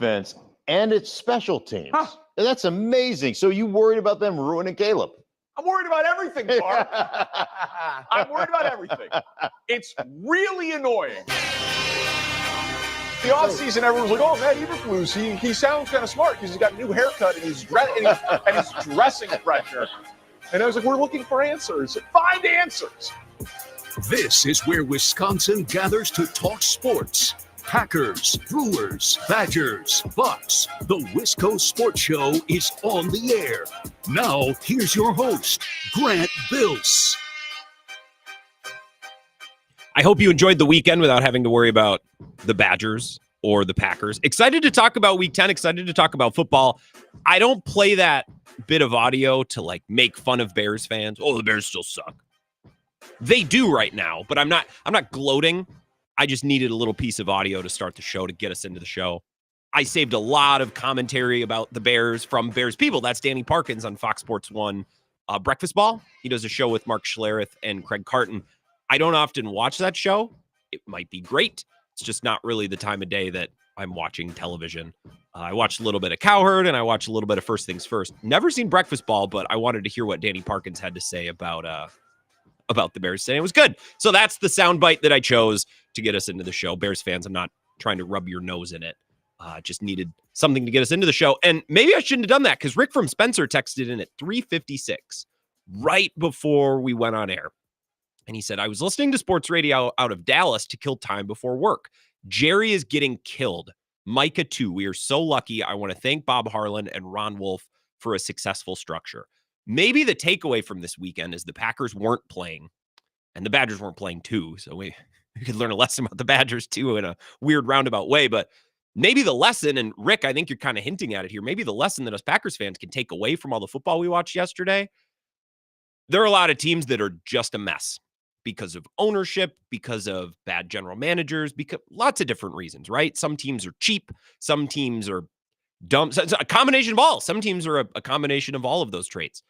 defense and its special teams. Huh. That's amazing. So you worried about them ruining Caleb? I'm worried about everything, Clark. I'm worried about everything. It's really annoying. The offseason, everyone was like, oh, Matt Eberflus, he sounds kind of smart because he's got a new haircut and he's dressing fresher. And I was like, we're looking for answers. Find answers. This is where Wisconsin gathers to talk sports. Packers, Brewers, Badgers, Bucks. The Wisco Sports Show is on the air. Now, here's your host, Grant Bills. I hope you enjoyed the weekend without having to worry about the Badgers or the Packers. Excited to talk about Week 10, excited to talk about football. I don't play that bit of audio to like make fun of Bears fans. Oh, the Bears still suck. They do right now, but I'm not gloating. I just needed a little piece of audio to start the show, to get us into the show. I saved a lot of commentary about the Bears from Bears people. That's Danny Parkins on Fox Sports 1 Breakfast Ball. He does a show with Mark Schlereth and Craig Carton. I don't often watch that show. It might be great. It's just not really the time of day that I'm watching television. I watched a little bit of Cowherd and I watched a little bit of First Things First. Never seen Breakfast Ball, but I wanted to hear what Danny Parkins had to say about the Bears today. It was good. So that's the soundbite that I chose to get us into the show. Bears fans, I'm not trying to rub your nose in it. Just needed something to get us into the show. And maybe I shouldn't have done that because Rick from Spencer texted in at 3:56, right before we went on air. And he said, I was listening to sports radio out of Dallas to kill time before work. Jerry is getting killed. Micah too. We are so lucky. I want to thank Bob Harlan and Ron Wolf for a successful structure. Maybe the takeaway from this weekend is the Packers weren't playing and the Badgers weren't playing too. So we could learn a lesson about the Badgers too in a weird roundabout way. But maybe the lesson, and Rick, I think you're kind of hinting at it here, maybe the lesson that us Packers fans can take away from all the football we watched yesterday, there are a lot of teams that are just a mess because of ownership, because of bad general managers, because lots of different reasons, right? Some teams are cheap. Some teams are dumb. So it's a combination of all. Some teams are a combination of all of those traits.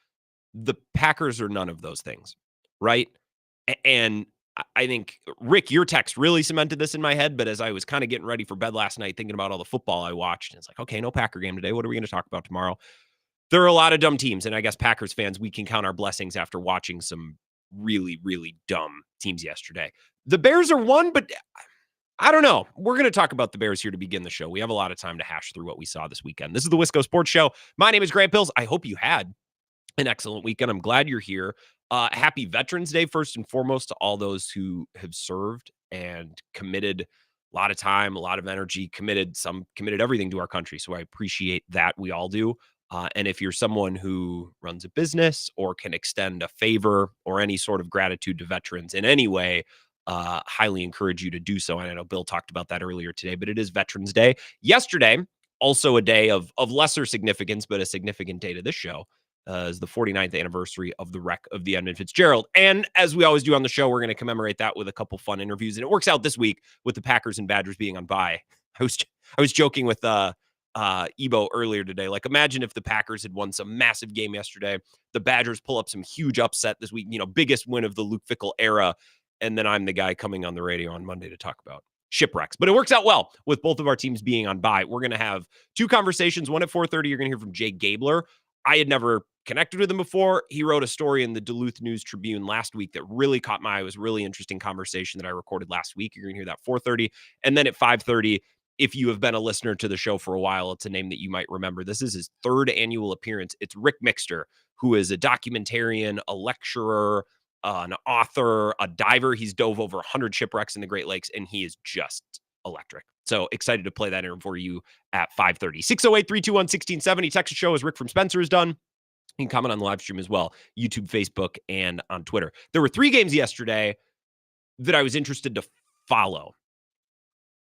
The Packers are none of those things, right? And I think, Rick, your text really cemented this in my head, but as I was kind of getting ready for bed last night, thinking about all the football I watched, and it's like, okay, no Packer game today. What are we going to talk about tomorrow? There are a lot of dumb teams, and I guess Packers fans, we can count our blessings after watching some really, really dumb teams yesterday. The Bears are one, but I don't know. We're going to talk about the Bears here to begin the show. We have a lot of time to hash through what we saw this weekend. This is the Wisco Sports Show. My name is Grant Bills. I hope you had an excellent weekend. I'm glad you're here. Happy Veterans Day, first and foremost, to all those who have served and committed a lot of time, a lot of energy, committed everything to our country. So I appreciate that. We all do. And if you're someone who runs a business or can extend a favor or any sort of gratitude to veterans in any way, highly encourage you to do so. And I know Bill talked about that earlier today, but it is Veterans Day. Yesterday, also a day of lesser significance, but a significant day to this show, is the 49th anniversary of the wreck of the Edmund Fitzgerald. And as we always do on the show, we're going to commemorate that with a couple fun interviews. And it works out this week with the Packers and Badgers being on bye. I was joking with Ebo earlier today. Like, imagine if the Packers had won some massive game yesterday, the Badgers pull up some huge upset this week, biggest win of the Luke Fickell era. And then I'm the guy coming on the radio on Monday to talk about shipwrecks. But it works out well with both of our teams being on bye. We're going to have two conversations. One at 4:30, you're going to hear from Jay Gabler. I had never connected with him before. He wrote a story in the Duluth News Tribune last week that really caught my eye. It was a really interesting conversation that I recorded last week. You're going to hear that 4:30. And then at 5:30, if you have been a listener to the show for a while, it's a name that you might remember. This is his third annual appearance. It's Rick Mixter, who is a documentarian, a lecturer, an author, a diver. He's dove over 100 shipwrecks in the Great Lakes, and he is just electric. So excited to play that in for you at 5:30. 608-321-1670. Text show as Rick from Spencer is done. You can comment on the live stream as well, YouTube, Facebook, and on Twitter. There were 3 games yesterday that I was interested to follow.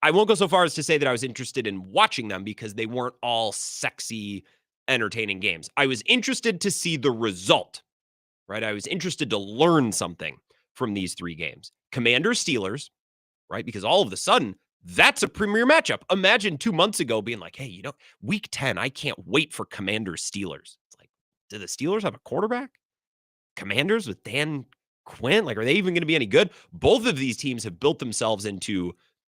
I won't go so far as to say that I was interested in watching them because they weren't all sexy, entertaining games. I was interested to see the result, right? I was interested to learn something from these 3 games. Commanders-Steelers, right? Because all of a sudden, that's a premier matchup. Imagine 2 months ago being like, hey, week 10, I can't wait for Commanders-Steelers. It's like, do the Steelers have a quarterback? Commanders with Dan Quinn? Like, are they even going to be any good? Both of these teams have built themselves into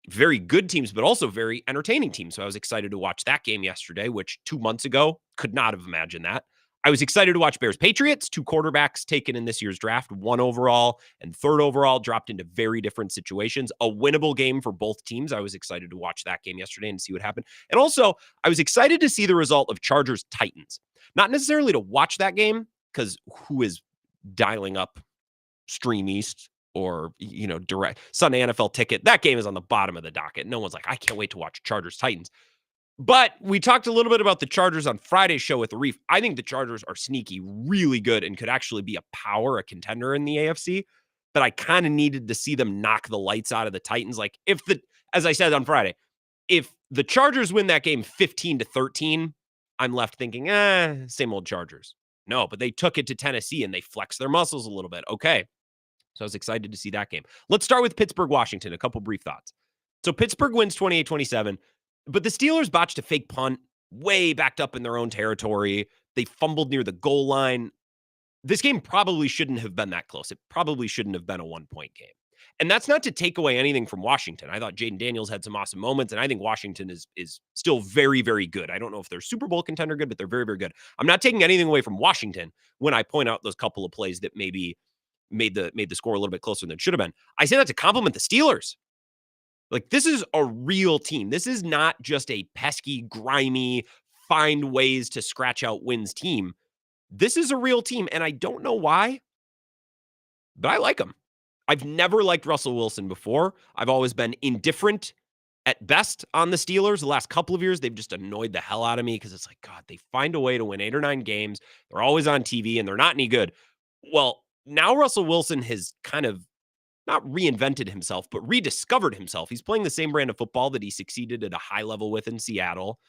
very good teams, but also very entertaining teams. So I was excited to watch that game yesterday, which 2 months ago could not have imagined that. I was excited to watch Bears Patriots, 2 quarterbacks taken in this year's draft, 1 overall and 3rd overall, dropped into very different situations. A winnable game for both teams. I was excited to watch that game yesterday and see what happened. And also, I was excited to see the result of Chargers Titans. Not necessarily to watch that game, because who is dialing up Stream East or, direct Sunday NFL Ticket? That game is on the bottom of the docket. No one's like, I can't wait to watch Chargers Titans. But we talked a little bit about the Chargers on Friday's show with the Reef. I think the Chargers are sneaky, really good, and could actually be a contender in the AFC. But I kind of needed to see them knock the lights out of the Titans. Like, as I said on Friday, if the Chargers win that game 15-13, I'm left thinking, same old Chargers. No, but they took it to Tennessee and they flexed their muscles a little bit. Okay. So I was excited to see that game. Let's start with Pittsburgh, Washington. A couple brief thoughts. So Pittsburgh wins 28-27. But the Steelers botched a fake punt way backed up in their own territory. They fumbled near the goal line. This game probably shouldn't have been that close. It probably shouldn't have been a 1-point game. And that's not to take away anything from Washington. I thought Jaden Daniels had some awesome moments, and I think Washington is still very, very good. I don't know if they're Super Bowl contender good, but they're very, very good. I'm not taking anything away from Washington when I point out those couple of plays that maybe made the score a little bit closer than it should have been. I say that to compliment the Steelers. Like, this is a real team. This is not just a pesky, grimy, find ways to scratch out wins team. This is a real team, and I don't know why, but I like them. I've never liked Russell Wilson before. I've always been indifferent at best on the Steelers. The last couple of years, they've just annoyed the hell out of me because it's like, God, they find a way to win 8 or 9 games. They're always on TV, and they're not any good. Well, now Russell Wilson has kind of not reinvented himself, but rediscovered himself. He's playing the same brand of football that he succeeded at a high level with in Seattle.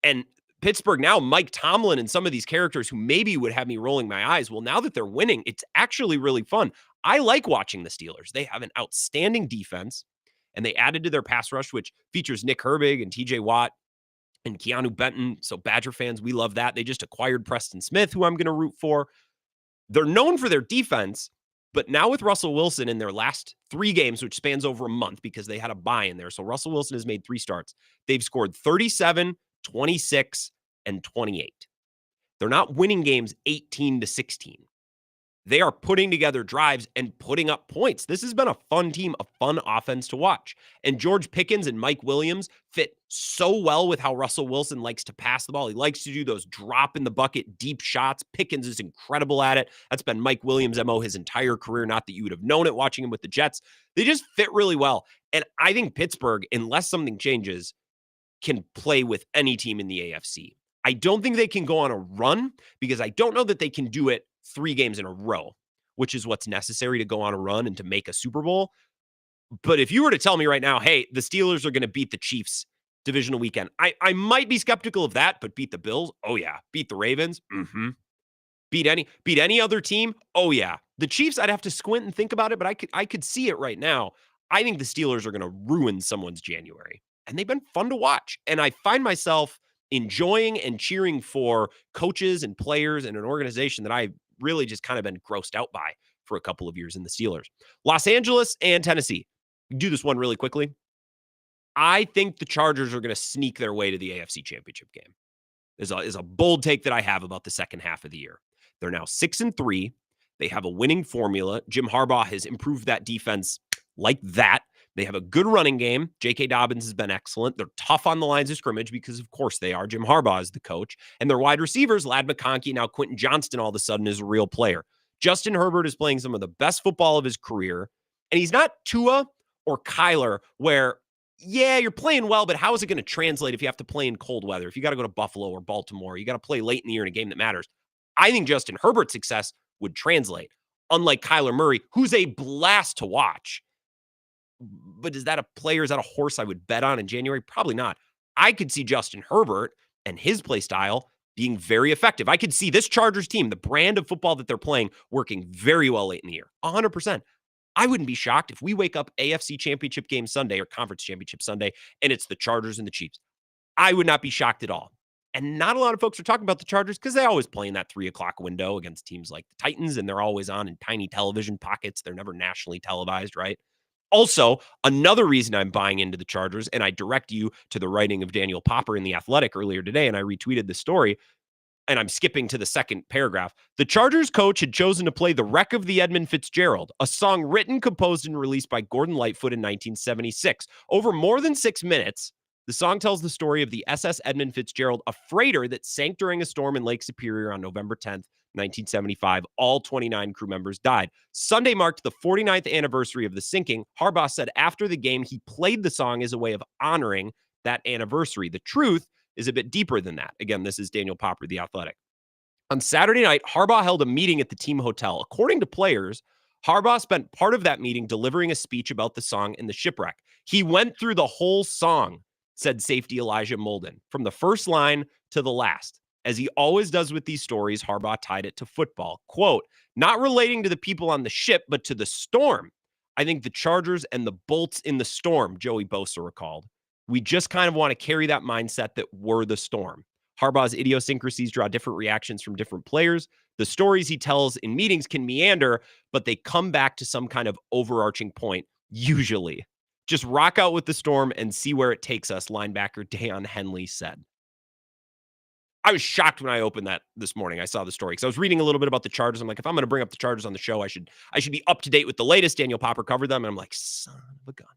And Pittsburgh now, Mike Tomlin and some of these characters who maybe would have me rolling my eyes. Well, now that they're winning, it's actually really fun. I like watching the Steelers. They have an outstanding defense, and they added to their pass rush, which features Nick Herbig and TJ Watt and Keanu Benton. So Badger fans, we love that. They just acquired Preston Smith, who I'm going to root for. They're known for their defense. But now with Russell Wilson in their last 3 games, which spans over a month because they had a bye in there. So Russell Wilson has made 3 starts. They've scored 37, 26, and 28. They're not winning games 18-16. They are putting together drives and putting up points. This has been a fun team, a fun offense to watch. And George Pickens and Mike Williams fit so well with how Russell Wilson likes to pass the ball. He likes to do those drop in the bucket, deep shots. Pickens is incredible at it. That's been Mike Williams' MO his entire career. Not that you would have known it watching him with the Jets. They just fit really well. And I think Pittsburgh, unless something changes, can play with any team in the AFC. I don't think they can go on a run because I don't know that they can do it 3 games in a row, which is what's necessary to go on a run and to make a Super Bowl. But if you were to tell me right now, hey, the Steelers are going to beat the Chiefs divisional weekend, I might be skeptical of that, but beat the Bills? Oh yeah. Beat the Ravens? Mm-hmm. Beat any other team? Oh yeah. The Chiefs, I'd have to squint and think about it, but I could see it right now. I think the Steelers are going to ruin someone's January, and they've been fun to watch. And I find myself enjoying and cheering for coaches and players and an organization that I've really just kind of been grossed out by for a couple of years in the Steelers. Los Angeles and Tennessee. Do this one really quickly. I think the Chargers are going to sneak their way to the AFC Championship game. Is a bold take that I have about the second half of the year. They're now 6-3. They have a winning formula. Jim Harbaugh has improved that defense like that. They have a good running game. J.K. Dobbins has been excellent. They're tough on the lines of scrimmage because, of course, they are. Jim Harbaugh is the coach. And their wide receivers, Ladd McConkey, now Quentin Johnston, all of a sudden is a real player. Justin Herbert is playing some of the best football of his career. And he's not Tua or Kyler where, yeah, you're playing well, but how is it going to translate if you have to play in cold weather? If you got to go to Buffalo or Baltimore, you got to play late in the year in a game that matters. I think Justin Herbert's success would translate, unlike Kyler Murray, who's a blast to watch. But is that a player? Is that a horse I would bet on in January? Probably not. I could see Justin Herbert and his play style being very effective. I could see this Chargers team, the brand of football that they're playing, working very well late in the year. 100%. I wouldn't be shocked if we wake up AFC Championship game Sunday or Conference Championship Sunday and it's the Chargers and the Chiefs. I would not be shocked at all. And not a lot of folks are talking about the Chargers because they always play in that 3 o'clock window against teams like the Titans, and they're always on in tiny television pockets. They're never nationally televised, right? Also, another reason I'm buying into the Chargers, and I direct you to the writing of Daniel Popper in The Athletic earlier today, and I retweeted the story, and I'm skipping to the second paragraph. The Chargers coach had chosen to play The Wreck of the Edmund Fitzgerald, a song written, composed, and released by Gordon Lightfoot in 1976. Over more than 6 minutes, the song tells the story of the SS Edmund Fitzgerald, a freighter that sank during a storm in Lake Superior on November 10th, 1975. All 29 crew members died. Sunday marked the 49th anniversary of the sinking. Harbaugh said after the game he played the song as a way of honoring that anniversary. The truth is a bit deeper than that. Again, this is Daniel Popper, The Athletic. On Saturday night, Harbaugh held a meeting at the team hotel. According to players, Harbaugh spent part of that meeting delivering a speech about the song and the shipwreck. He went through the whole song, said safety Elijah Molden, from the first line to the last. As he always does with these stories, Harbaugh tied it to football. Quote, not relating to the people on the ship, but to the storm. I think the Chargers and the bolts in the storm, Joey Bosa recalled. We just kind of want to carry that mindset that we're the storm. Harbaugh's idiosyncrasies draw different reactions from different players. The stories he tells in meetings can meander, but they come back to some kind of overarching point, usually. Just rock out with the storm and see where it takes us, linebacker Deion Henley said. I was shocked when I opened that this morning. I saw the story because I was reading a little bit about the Chargers. I'm like, if I'm going to bring up the Chargers on the show, I should be up to date with the latest. Daniel Popper covered them, and I'm like, son of a gun.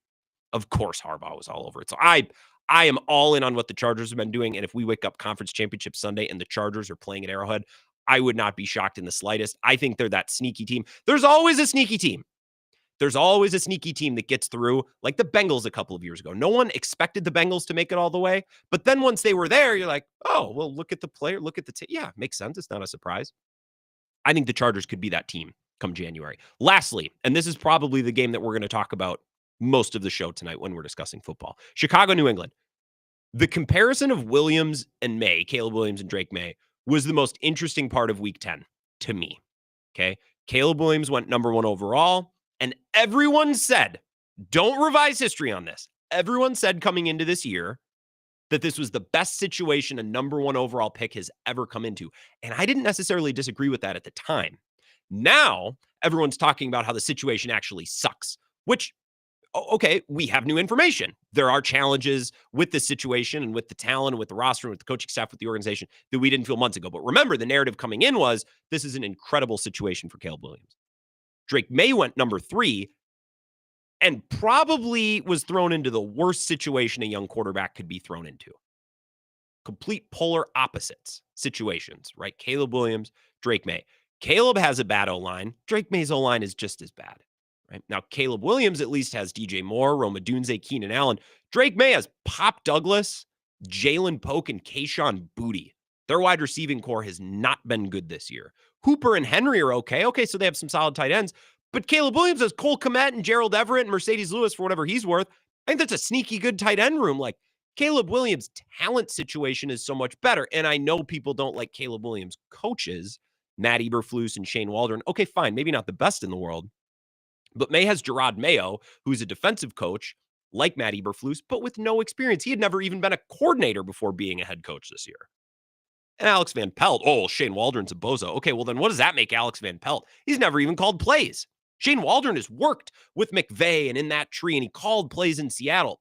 Of course, Harbaugh was all over it. So I am all in on what the Chargers have been doing. And if we wake up Conference Championship Sunday and the Chargers are playing at Arrowhead, I would not be shocked in the slightest. I think they're that sneaky team. There's always a sneaky team. There's always a sneaky team that gets through, like the Bengals a couple of years ago. No one expected the Bengals to make it all the way. But then once they were there, you're like, oh, well, look at the player. Look at the team. Yeah, makes sense. It's not a surprise. I think the Chargers could be that team come January. Lastly, and this is probably the game that we're going to talk about most of the show tonight when we're discussing football. Chicago, New England. The comparison of Williams and May, Caleb Williams and Drake May, was the most interesting part of Week 10 to me. Okay. Caleb Williams went number 1 overall, and everyone said, don't revise history on this. Everyone said coming into this year that this was the best situation a number 1 overall pick has ever come into. And I didn't necessarily disagree with that at the time. Now, everyone's talking about how the situation actually sucks, which, okay, we have new information. There are challenges with the situation and with the talent and with the roster and with the coaching staff, with the organization that we didn't feel months ago. But remember, the narrative coming in was this is an incredible situation for Caleb Williams. Drake May went number 3 and probably was thrown into the worst situation a young quarterback could be thrown into. Complete polar opposites situations, right? Caleb Williams, Drake May. Caleb has a bad O-line. Drake May's O-line is just as bad. Right? Now, Caleb Williams at least has DJ Moore, Rome Odunze, Keenan Allen. Drake May has Pop Douglas, Jalen Polk, and Kayshon Boutte. Their wide receiving core has not been good this year. Hooper and Henry are okay. Okay, so they have some solid tight ends. But Caleb Williams has Cole Kmet and Gerald Everett and Mercedes Lewis for whatever he's worth. I think that's a sneaky good tight end room. Like, Caleb Williams' talent situation is so much better. And I know people don't like Caleb Williams' coaches, Matt Eberflus and Shane Waldron. Okay, fine. Maybe not the best in the world. But May has Gerard Mayo, who's a defensive coach like Matt Eberflus, but with no experience. He had never even been a coordinator before being a head coach this year. And Alex Van Pelt, Shane Waldron's a bozo. Okay, well then what does that make Alex Van Pelt? He's never even called plays. Shane Waldron has worked with McVay and in that tree, and he called plays in Seattle.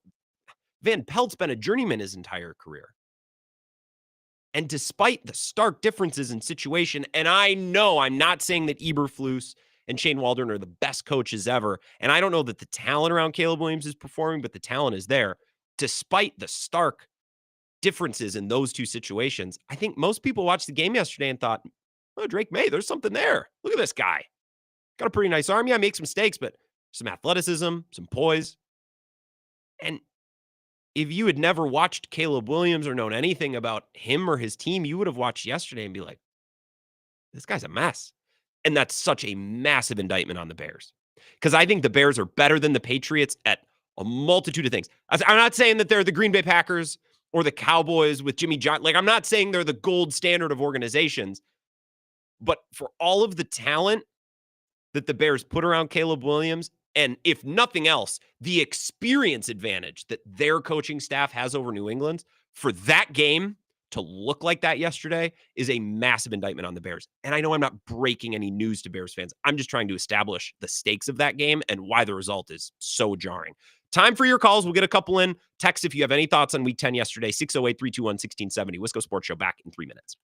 Van Pelt's been a journeyman his entire career. And despite the stark differences in situation, and I know I'm not saying that Eberflus and Shane Waldron are the best coaches ever, and I don't know that the talent around Caleb Williams is performing, but the talent is there. Despite the stark differences in those two situations, I think most people watched the game yesterday and thought, oh, Drake May, there's something there. Look at this guy. Got a pretty nice arm. Yeah, makes mistakes, but some athleticism, some poise. And if you had never watched Caleb Williams or known anything about him or his team, you would have watched yesterday and be like, this guy's a mess. And that's such a massive indictment on the Bears. Because I think the Bears are better than the Patriots at a multitude of things. I'm not saying that they're the Green Bay Packers or the Cowboys with Jimmy Johnson. Like, I'm not saying they're the gold standard of organizations. But for all of the talent that the Bears put around Caleb Williams, and if nothing else, the experience advantage that their coaching staff has over New England, for that game to look like that yesterday is a massive indictment on the Bears. And I know I'm not breaking any news to Bears fans. I'm just trying to establish the stakes of that game and why the result is so jarring. Time for your calls. We'll get a couple in. Text if you have any thoughts on Week 10 yesterday, 608-321-1670. Wisco Sports Show back in 3 minutes.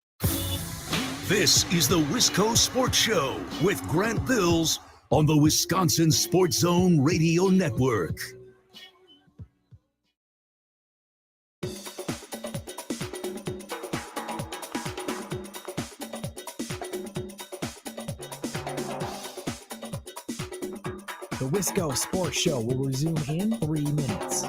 This is the Wisco Sports Show with Grant Bills on the Wisconsin Sports Zone Radio Network. The Wisco Sports Show will resume in 3 minutes.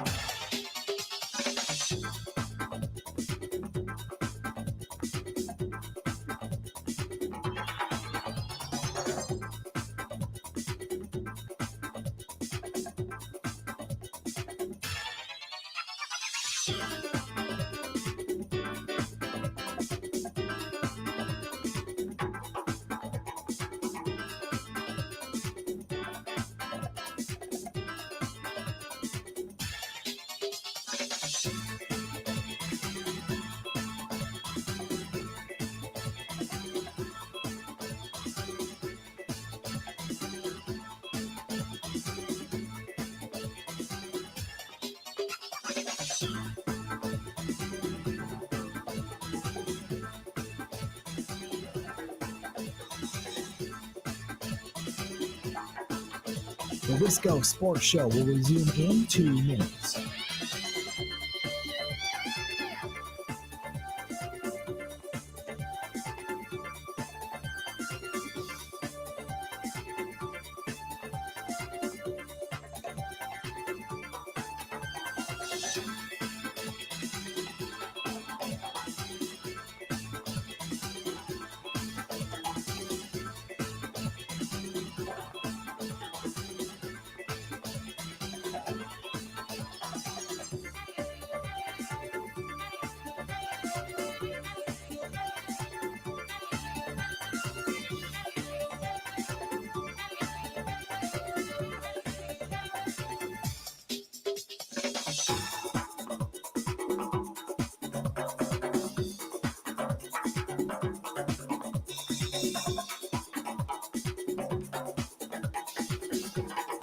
The Wisco Sports Show will resume in 2 minutes.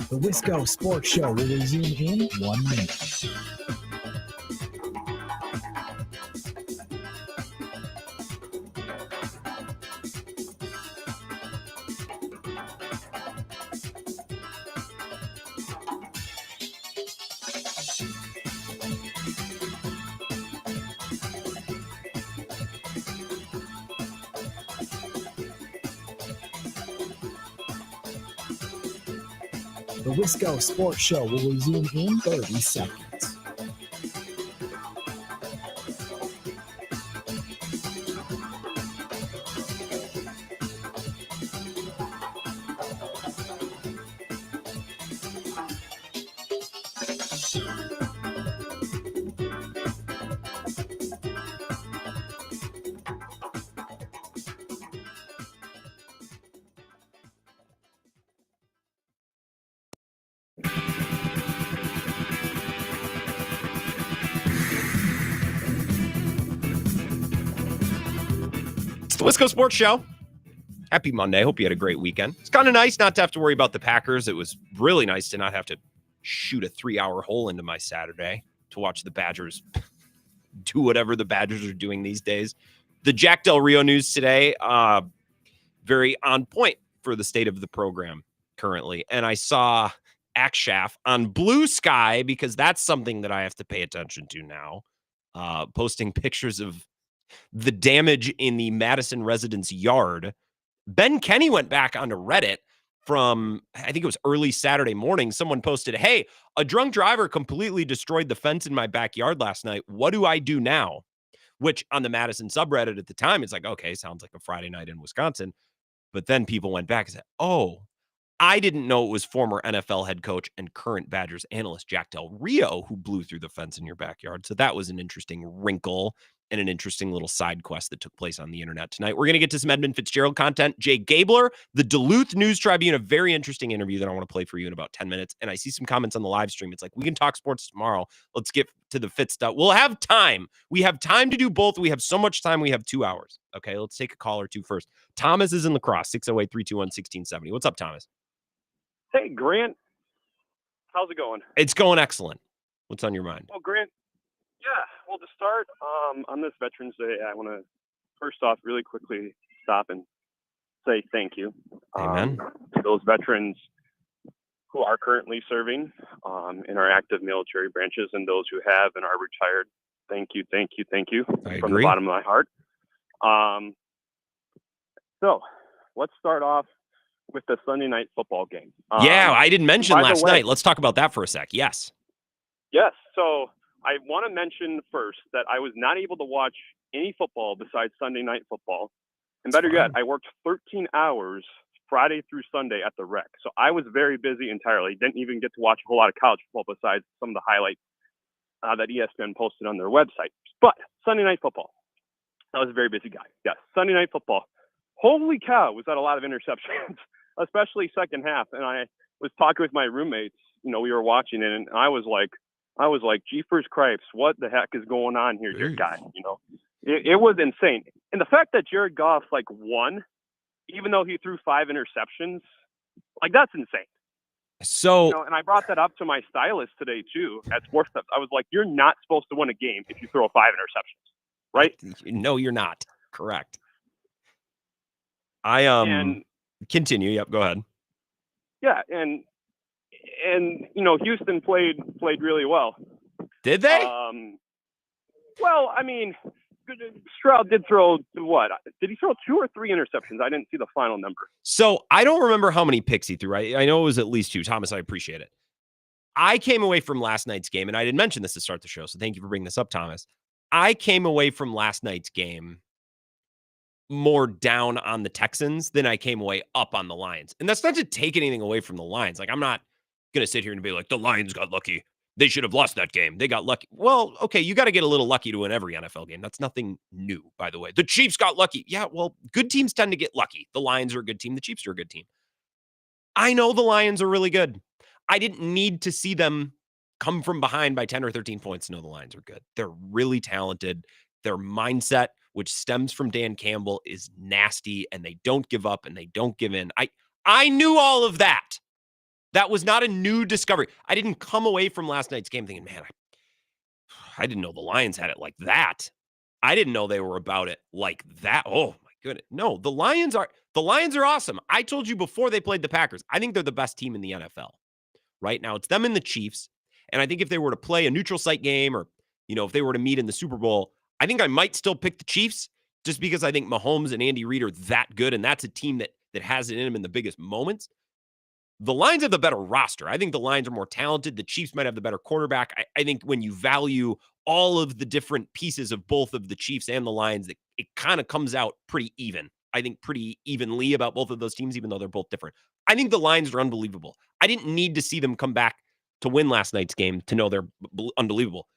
The Wisco Sports Show will resume in 1 minute. The Wisco Sports Show will resume in 30 seconds. The Wisco Sports Show. Happy Monday. Hope you had a great weekend. It's kind of nice not to have to worry about the Packers. It was really nice to not have to shoot a 3-hour hole into my Saturday to watch the Badgers do whatever the Badgers are doing these days. The Jack Del Rio news today, very on point for the state of the program currently. And I saw Akshaf on Blue Sky, because that's something that I have to pay attention to now, posting pictures of the damage in the Madison residence yard. Ben Kenny went back onto Reddit from, I think it was early Saturday morning. Someone posted, "Hey, a drunk driver completely destroyed the fence in my backyard last night. What do I do now?" Which on the Madison subreddit at the time, it's like, okay, sounds like a Friday night in Wisconsin. But then people went back and said, oh, I didn't know it was former NFL head coach and current Badgers analyst Jack Del Rio who blew through the fence in your backyard. So that was an interesting wrinkle and an interesting little side quest that took place on the internet tonight. We're going to get to some Edmund Fitzgerald content. Jay Gabler, the Duluth News Tribune, a very interesting interview that I want to play for you in about 10 minutes. And I see some comments on the live stream. It's like, we can talk sports tomorrow. Let's get to the Fitz stuff. We'll have time. We have time to do both. We have so much time. We have 2 hours. Okay, let's take a call or two first. Thomas is in La Crosse, 608-321-1670. What's up, Thomas? Hey, Grant. How's it going? It's going excellent. What's on your mind? Well, Grant, yeah. Well, to start, on this Veterans Day, I want to first off really quickly stop and say thank you Amen. to those veterans who are currently serving in our active military branches and those who have and are retired. Thank you, thank you, thank you from the bottom of my heart. So let's start off with the Sunday night football game. Yeah, I didn't mention last night. Let's talk about that for a sec. Yes. Yes. So I want to mention first that I was not able to watch any football besides Sunday night football. And better yet, I worked 13 hours Friday through Sunday at the rec. So I was very busy entirely. Didn't even get to watch a whole lot of college football besides some of the highlights that ESPN posted on their website. But Sunday night football, I was a very busy guy. Yes, Sunday night football. Holy cow, was that a lot of interceptions, especially second half. And I was talking with my roommates, you know, we were watching it, and I was like, Jeepers Cripes, what the heck is going on here, your guy? You know, it was insane. And the fact that Jared Goff won, even though he threw 5 interceptions, that's insane. So, you know, and I brought that up to my stylist today too at Sports Stuff. I was like, you're not supposed to win a game if you throw 5 interceptions, right? No, you're not. Correct. And continue. Yep, go ahead. Yeah, and you know, Houston played really well. Did they? Well, I mean, Stroud did throw what? Did he throw 2 or 3 interceptions? I didn't see the final number. So I don't remember how many picks he threw. I know it was at least 2. Thomas, I appreciate it. I came away from last night's game, and I didn't mention this to start the show, so thank you for bringing this up, Thomas. I came away from last night's game more down on the Texans than I came away up on the Lions. And that's not to take anything away from the Lions. I'm not going to sit here and be like, the Lions got lucky. They should have lost that game. They got lucky. Well, okay, you got to get a little lucky to win every NFL game. That's nothing new, by the way. The Chiefs got lucky. Yeah, well, good teams tend to get lucky. The Lions are a good team. The Chiefs are a good team. I know the Lions are really good. I didn't need to see them come from behind by 10 or 13 points to know the Lions are good. They're really talented. Their mindset, which stems from Dan Campbell, is nasty, and they don't give up and they don't give in. I knew all of that. That was not a new discovery. I didn't come away from last night's game thinking, man, I didn't know the Lions had it like that. I didn't know they were about it like that. Oh my goodness. No, the Lions are awesome. I told you before they played the Packers, I think they're the best team in the NFL. Right now, it's them and the Chiefs. And I think if they were to play a neutral site game, or, you know, if they were to meet in the Super Bowl, I think I might still pick the Chiefs just because I think Mahomes and Andy Reid are that good. And that's a team that has it in them in the biggest moments. The Lions have the better roster. I think the Lions are more talented. The Chiefs might have the better quarterback. I think when you value all of the different pieces of both of the Chiefs and the Lions, it kind of comes out pretty even. I think pretty evenly about both of those teams, even though they're both different. I think the Lions are unbelievable. I didn't need to see them come back to win last night's game to know they're unbelievable.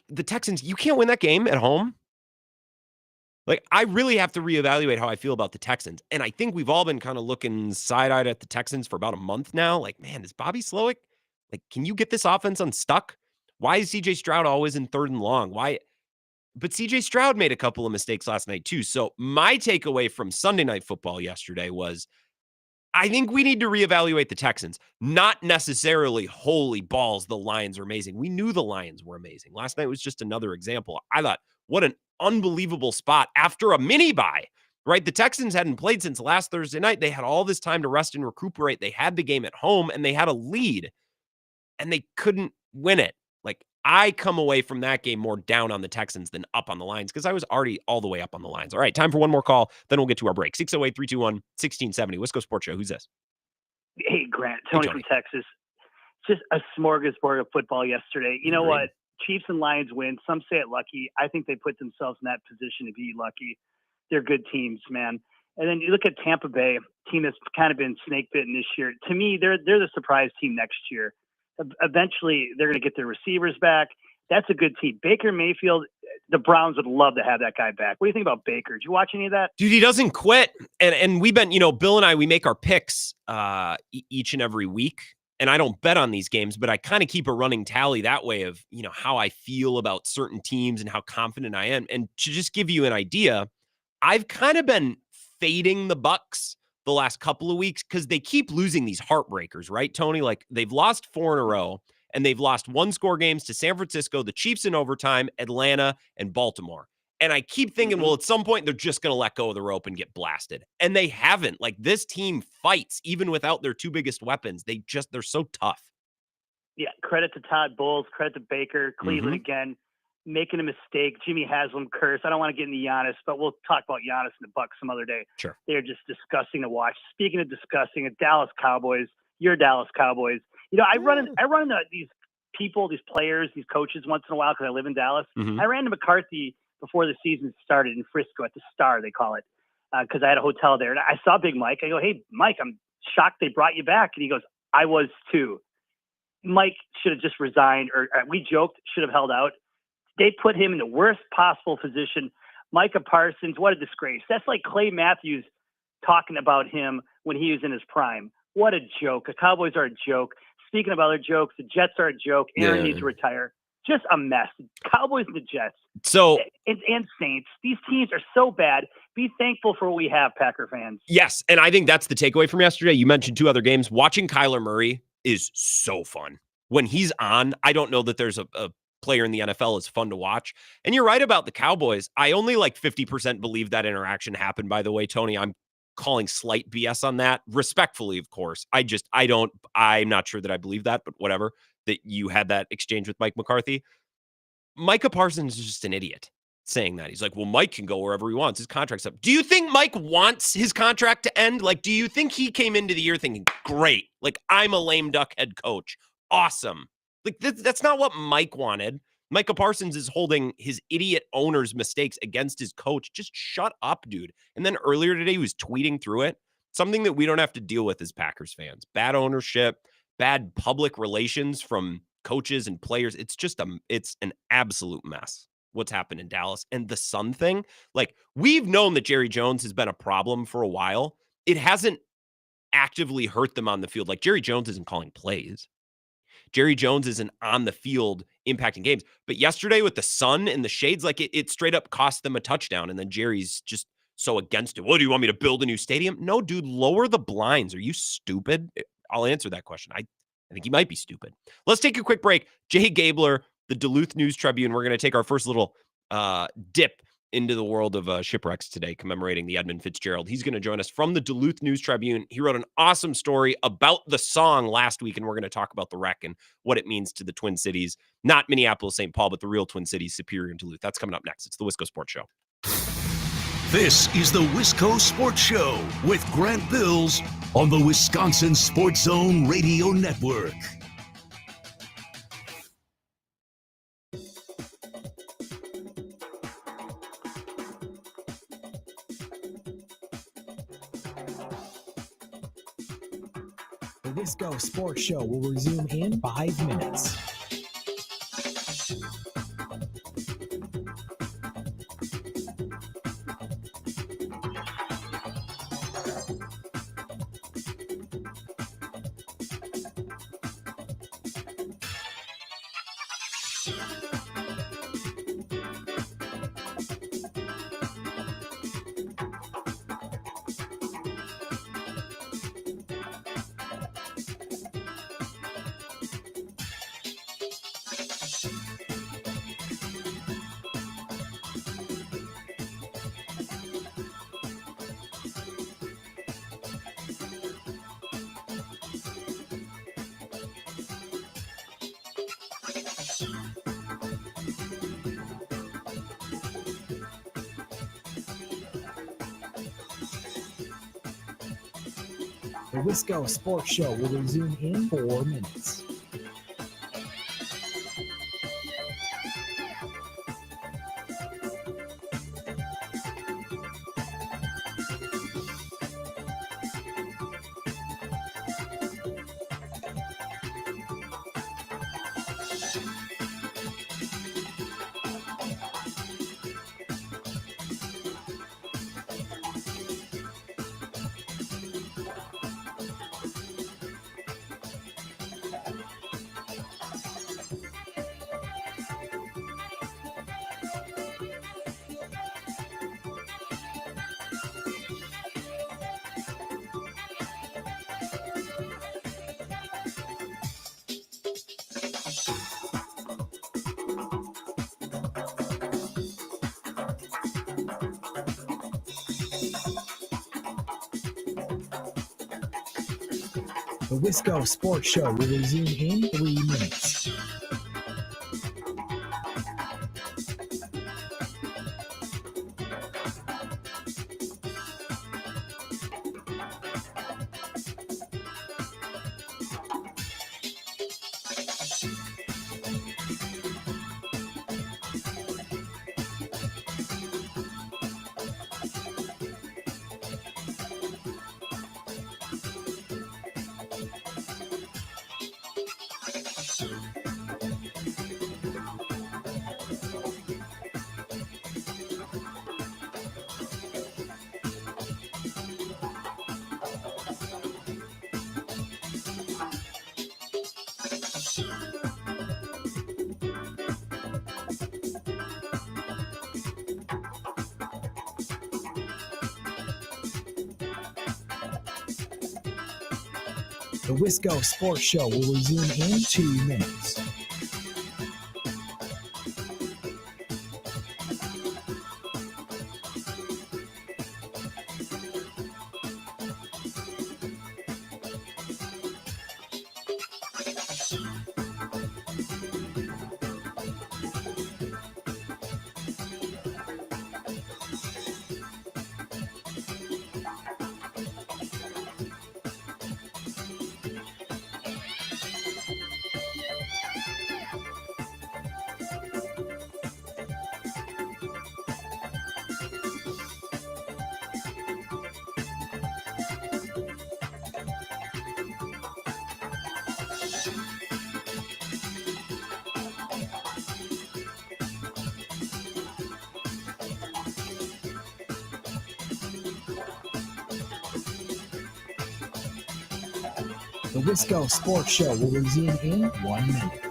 The Texans, you can't win that game at home. I really have to reevaluate how I feel about the Texans. And I think we've all been kind of looking side-eyed at the Texans for about a month now. Man, is Bobby Slowick, can you get this offense unstuck? Why is CJ Stroud always in 3rd and long? Why? But CJ Stroud made a couple of mistakes last night too. So my takeaway from Sunday Night Football yesterday was, I think we need to reevaluate the Texans. Not necessarily, holy balls, the Lions are amazing. We knew the Lions were amazing. Last night was just another example. I thought, what an unbelievable spot after a mini bye, right? The Texans hadn't played since last Thursday night. They had all this time to rest and recuperate. They had the game at home and they had a lead and they couldn't win it. I come away from that game more down on the Texans than up on the Lions because I was already all the way up on the Lions. All right, time for one more call. Then we'll get to our break. 608-321-1670. Wisco Sports Show. Who's this? Hey, Grant. Tony from Texas. Just a smorgasbord of football yesterday. You know what? Chiefs and Lions win. Some say it lucky. I think they put themselves in that position to be lucky. They're good teams, man. And then you look at Tampa Bay, team that's kind of been snake bitten this year. To me, they're the surprise team next year. Eventually, they're going to get their receivers back. That's a good team. Baker Mayfield, the Browns would love to have that guy back. What do you think about Baker? Did you watch any of that? Dude, he doesn't quit. And we've been, Bill and I, we make our picks each and every week. And I don't bet on these games, but I kind of keep a running tally that way of, how I feel about certain teams and how confident I am. And to just give you an idea, I've kind of been fading the Bucs the last couple of weeks because they keep losing these heartbreakers, right, Tony? Like they've lost 4 in a row and they've lost 1-score games to San Francisco, the Chiefs in overtime, Atlanta, and Baltimore. And I keep thinking, well, at some point, they're just going to let go of the rope and get blasted. And they haven't. Like, this team fights even without their 2 biggest weapons. They're so tough. Yeah, credit to Todd Bowles, credit to Baker, Cleveland again, making a mistake. Jimmy Haslam curse. I don't want to get into Giannis, but we'll talk about Giannis and the Bucs some other day. Sure. They're just disgusting to watch. Speaking of disgusting, the Dallas Cowboys, your Dallas Cowboys. I run into these people, these players, these coaches once in a while because I live in Dallas. I ran to McCarthy before the season started in Frisco at the Star, they call it, because I had a hotel there. And I saw Big Mike. I go, hey, Mike, I'm shocked they brought you back. And he goes, I was too. Mike should have just resigned, or we joked, should have held out. They put him in the worst possible position. Micah Parsons, what a disgrace. That's like Clay Matthews talking about him when he was in his prime. What a joke. The Cowboys are a joke. Speaking of other jokes, the Jets are a joke. Aaron needs to retire. Just a mess. Cowboys and the Jets. So and Saints. These teams are so bad. Be thankful for what we have, Packer fans. Yes, and I think that's the takeaway from yesterday. You mentioned 2 other games. Watching Kyler Murray is so fun. When he's on, I don't know that there's a player in the NFL is fun to watch. And you're right about the Cowboys. I only 50% believe that interaction happened, by the way, Tony. I'm calling slight BS on that. Respectfully, of course. I'm not sure that I believe that, but whatever. That you had that exchange with Mike McCarthy. Micah Parsons is just an idiot saying that. He's like, well, Mike can go wherever he wants. His contract's up. Do you think Mike wants his contract to end? Do you think he came into the year thinking, great, I'm a lame duck head coach. Awesome. That's not what Mike wanted. Micah Parsons is holding his idiot owner's mistakes against his coach. Just shut up, dude. And then earlier today, he was tweeting through it. Something that we don't have to deal with as Packers fans. Bad ownership, bad public relations from coaches and players. It's an absolute mess what's happened in Dallas. And the Sun thing, we've known that Jerry Jones has been a problem for a while. It hasn't actively hurt them on the field. Jerry Jones isn't calling plays. Jerry Jones isn't on the field impacting games. But yesterday with the sun and the shades, it straight up cost them a touchdown. And then Jerry's just so against it. What, do you want me to build a new stadium? No, dude, lower the blinds. Are you stupid? I'll answer that question. I think he might be stupid. Let's take a quick break. Jay Gabler, the Duluth News Tribune. We're going to take our first little dip into the world of shipwrecks today, commemorating the Edmund Fitzgerald. He's going to join us from the Duluth News Tribune. He wrote an awesome story about the song last week, and we're going to talk about the wreck and what it means to the Twin Cities. Not Minneapolis, St. Paul, but the real Twin Cities, Superior and Duluth. That's coming up next. It's the Wisco Sports Show. This is the Wisco Sports Show with Grant Bills on the Wisconsin Sports Zone Radio Network. The Wisco Sports Show will resume in 5 minutes. The Wisco Sports Show will resume in 4 minutes. The Wisco Sports Show will resume in 3 minutes. The Wisco Sports Show will resume in 2 minutes. The Wisco Sports Show will resume in 1 minute.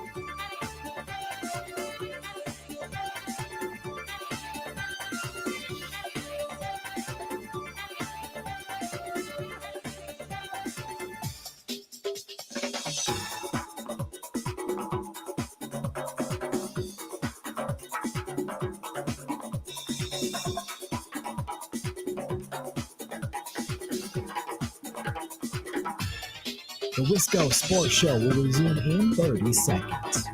The Wisco Sports Show will resume in 30 seconds.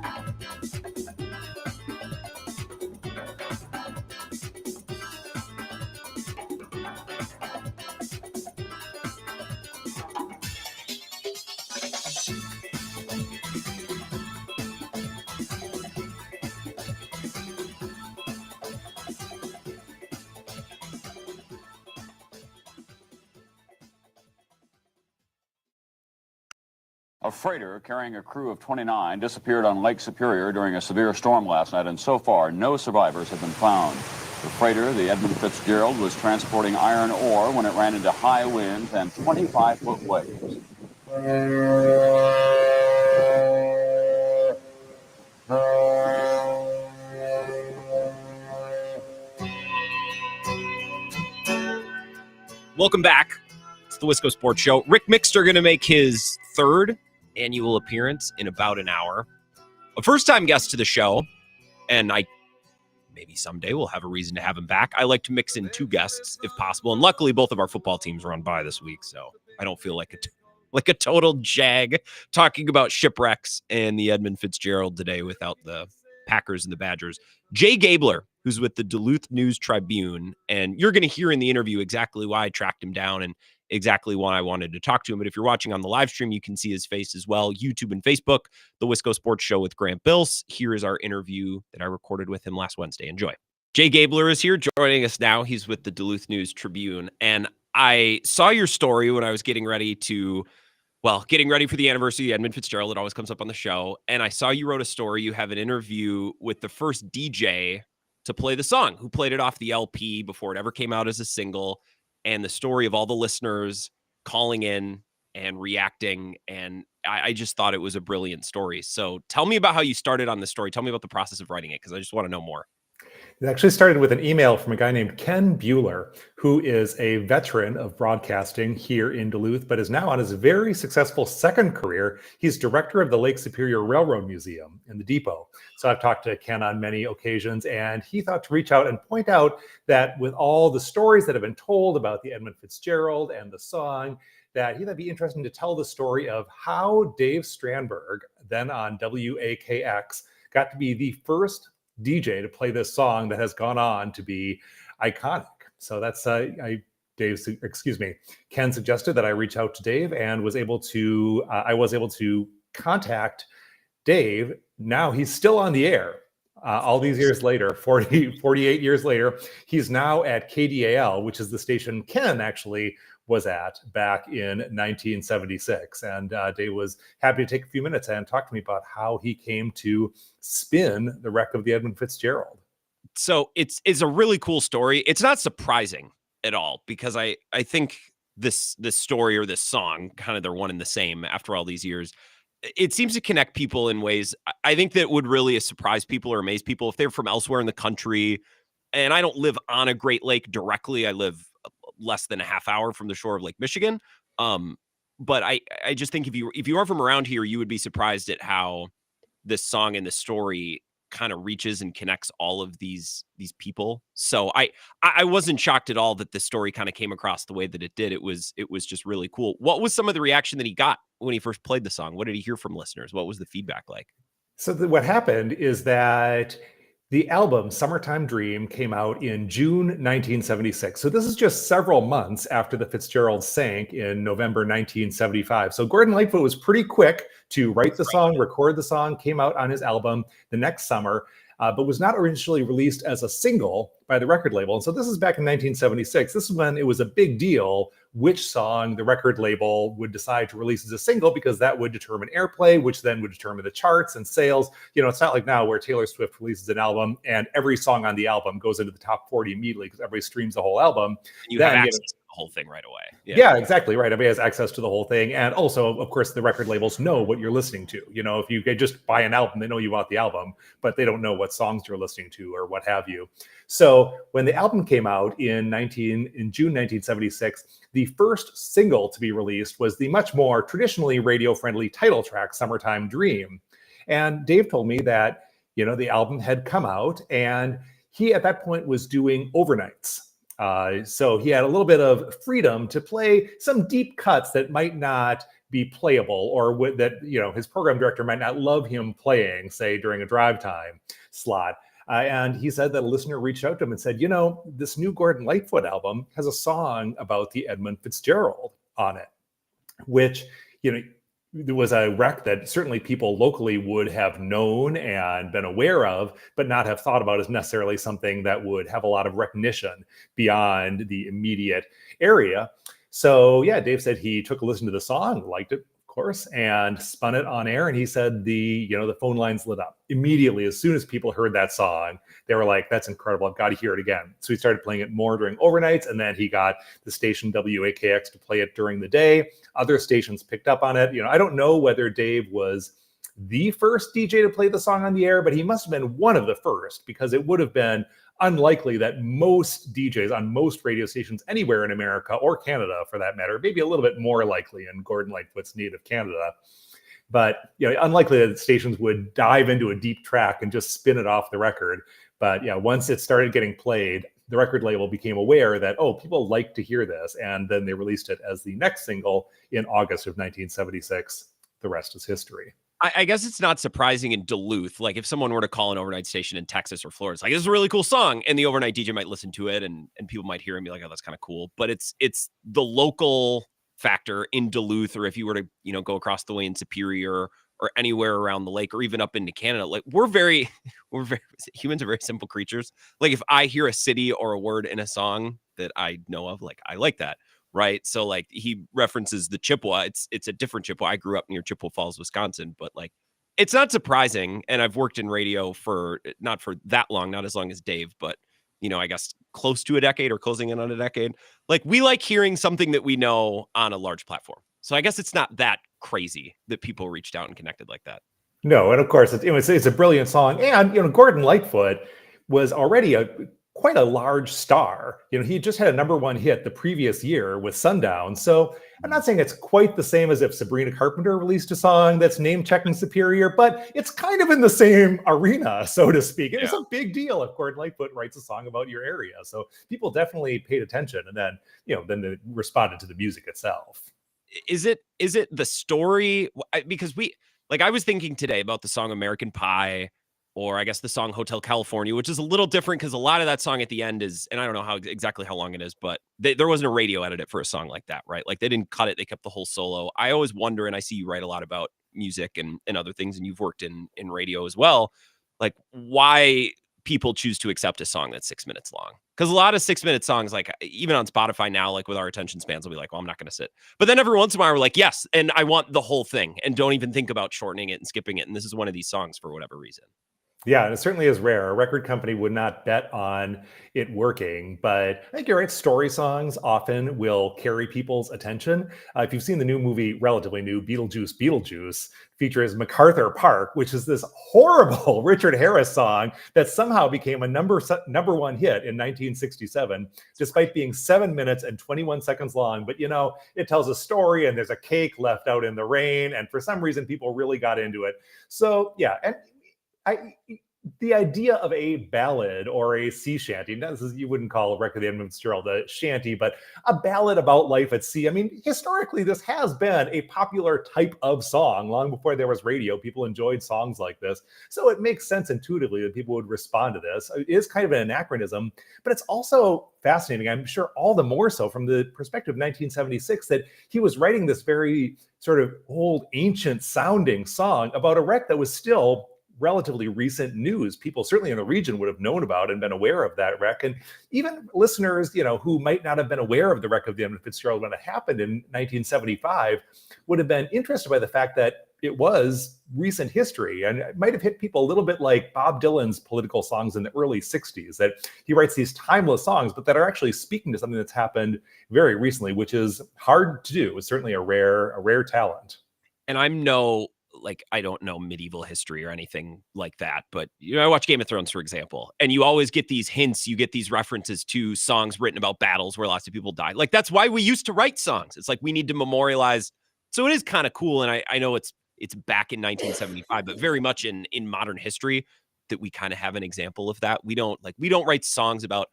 A freighter carrying a crew of 29 disappeared on Lake Superior during a severe storm last night, and so far, no survivors have been found. The freighter, the Edmund Fitzgerald, was transporting iron ore when it ran into high winds and 25-foot waves. Welcome back. It's the Wisco Sports Show. Rick Mixter going to make his third annual appearance in about an hour. A first-time guest to the show, and maybe someday we'll have a reason to have him back. I like to mix in 2 guests if possible, and luckily both of our football teams are on bye this week, so I don't feel like a total jag talking about shipwrecks and the Edmund Fitzgerald today without the Packers and the Badgers. Jay Gabler, who's with the Duluth News-Tribune, and you're going to hear in the interview exactly why I tracked him down and exactly why I wanted to talk to him. But if you're watching on the live stream, you can see his face as well. YouTube and Facebook, the Wisco Sports Show with Grant Bills. Here is our interview that I recorded with him last Wednesday. Enjoy. Jay Gabler is here joining us now. He's with the Duluth News-Tribune. And I saw your story when I was getting ready for the anniversary of Edmund Fitzgerald. It always comes up on the show. And I saw you wrote a story. You have an interview with the first DJ to play the song, who played it off the LP before it ever came out as a single, and the story of all the listeners calling in and reacting. And I just thought it was a brilliant story. So tell me about how you started on this story. Tell me about the process of writing it, because I just want to know more. It actually started with an email from a guy named Ken Bueller, who is a veteran of broadcasting here in Duluth, but is now on his very successful second career. He's director of the Lake Superior Railroad Museum in the depot. So I've talked to Ken on many occasions, and he thought to reach out and point out that with all the stories that have been told about the Edmund Fitzgerald and the song, that he thought it'd be interesting to tell the story of how Dave Strandberg, then on WAKX, got to be the first DJ to play this song that has gone on to be iconic. So that's Ken suggested that I reach out to Dave, and I was able to contact Dave. Now he's still on the air. All these years later, 48 years later, he's now at KDAL, which is the station Ken actually was at back in 1976. And Dave was happy to take a few minutes and talk to me about how he came to spin the wreck of the Edmund Fitzgerald. So it's a really cool story. It's not surprising at all, because I think this story or this song, kind of they're one and the same after all these years. It seems to connect people in ways I think that would really surprise people or amaze people if they're from elsewhere in the country. And I don't live on a Great Lake directly. I live less than a half hour from the shore of Lake Michigan. But I just think if you are from around here, you would be surprised at how this song and this story kind of reaches and connects all of these people. So I wasn't shocked at all that this story kind of came across the way that it did. It was just really cool. What was some of the reaction that he got when he first played the song? What did he hear from listeners? What was the feedback like? So what happened is that the album Summertime Dream came out in June 1976. So this is just several months after the Fitzgerald sank in November 1975. So Gordon Lightfoot was pretty quick to write the song, record the song, came out on his album the next summer, but was not originally released as a single by the record label. And so this is back in 1976. This is when it was a big deal which song the record label would decide to release as a single, because that would determine airplay, which then would determine the charts and sales. You know, it's not like now where Taylor Swift releases an album and every song on the album goes into the top 40 immediately because everybody streams the whole album. You have access to the whole thing right away. Yeah, exactly right. Everybody has access to the whole thing. And also, of course, the record labels know what you're listening to. You know, if you just buy an album, they know you want the album, but they don't know what songs you're listening to or what have you. So when the album came out in June 1976, the first single to be released was the much more traditionally radio-friendly title track, Summertime Dream. And Dave told me that, you know, the album had come out and he at that point was doing overnights. So he had a little bit of freedom to play some deep cuts that might not be playable, or that, you know, his program director might not love him playing, say, during a drive time slot. And he said that a listener reached out to him and said, you know, this new Gordon Lightfoot album has a song about the Edmund Fitzgerald on it, which, you know, there was a wreck that certainly people locally would have known and been aware of, but not have thought about as necessarily something that would have a lot of recognition beyond the immediate area. So yeah, Dave said he took a listen to the song, liked it, of course, and spun it on air. And he said the phone lines lit up immediately. As soon as people heard that song, they were like, that's incredible. I've got to hear it again. So he started playing it more during overnights. And then he got the station WAKX to play it during the day. Other stations picked up on it. You know, I don't know whether Dave was the first DJ to play the song on the air, but he must have been one of the first, because it would have been unlikely that most DJs on most radio stations anywhere in America, or Canada for that matter, maybe a little bit more likely in Gordon Lightfoot's native Canada, but you know, unlikely that stations would dive into a deep track and just spin it off the record. But yeah, once it started getting played, the record label became aware that, oh, people like to hear this, and then they released it as the next single in August of 1976. The rest is history. I guess it's not surprising in Duluth. Like if someone were to call an overnight station in Texas or Florida, it's like, this is a really cool song. And the overnight DJ might listen to it and people might hear it and be like, oh, that's kind of cool. But it's the local factor in Duluth, or if you were to, you know, go across the way in Superior or anywhere around the lake or even up into Canada, like humans are very simple creatures. Like if I hear a city or a word in a song that I know of, like I like that. Right. So like he references the Chippewa. It's a different Chippewa. I grew up near Chippewa Falls, Wisconsin, but like it's not surprising. And I've worked in radio for not for that long, not as long as Dave, but you know, I guess close to a decade or closing in on a decade. Like we like hearing something that we know on a large platform. So I guess it's not that crazy that people reached out and connected like that. No, and of course it's a brilliant song. And you know, Gordon Lightfoot was already quite a large star. He just had a #1 hit the previous year with Sundown. So I'm not saying it's quite the same as if Sabrina Carpenter released a song that's name-checking Superior, but it's kind of in the same arena, so to speak. It's a big deal if Gordon Lightfoot writes a song about your area. So people definitely paid attention, and then they responded to the music itself. Is it the story? Because I was thinking today about the song American Pie, or I guess the song Hotel California, which is a little different because a lot of that song at the end is, and I don't know exactly how long it is, but there wasn't a radio edit for a song like that, right? Like they didn't cut it. They kept the whole solo. I always wonder, and I see you write a lot about music and other things, and you've worked in radio as well, like why people choose to accept a song that's 6 minutes long. Because a lot of 6-minute songs, like even on Spotify now, like with our attention spans, will be like, well, I'm not going to sit. But then every once in a while, we're like, yes, and I want the whole thing, and don't even think about shortening it and skipping it. And this is one of these songs for whatever reason. Yeah, and it certainly is rare. A record company would not bet on it working, but I think you're right. Story songs often will carry people's attention. If you've seen the new movie, relatively new, Beetlejuice, features MacArthur Park, which is this horrible Richard Harris song that somehow became a #1 hit in 1967, despite being 7 minutes and 21 seconds long. But it tells a story, and there's a cake left out in the rain, and for some reason, people really got into it. So yeah, and the idea of a ballad or a sea shanty, you wouldn't call a record of the Edmund Fitzgerald a shanty, but a ballad about life at sea. I mean, historically, this has been a popular type of song. Long before there was radio, people enjoyed songs like this. So it makes sense intuitively that people would respond to this. It is kind of an anachronism, but it's also fascinating, I'm sure all the more so from the perspective of 1976, that he was writing this very sort of old, ancient sounding song about a wreck that was still relatively recent news. People certainly in the region would have known about and been aware of that wreck. And even listeners, who might not have been aware of the wreck of the Edmund Fitzgerald when it happened in 1975 would have been interested by the fact that it was recent history. And it might have hit people a little bit like Bob Dylan's political songs in the early 60s, that he writes these timeless songs, but that are actually speaking to something that's happened very recently, which is hard to do. It's certainly a rare talent. And I don't know medieval history or anything like that, but I watch Game of Thrones, for example, and you always get these hints, you get these references to songs written about battles where lots of people died. Like that's why we used to write songs. It's like we need to memorialize. So it is kind of cool, and I know it's back in 1975, but very much in modern history that we kind of have an example of that. We don't write songs about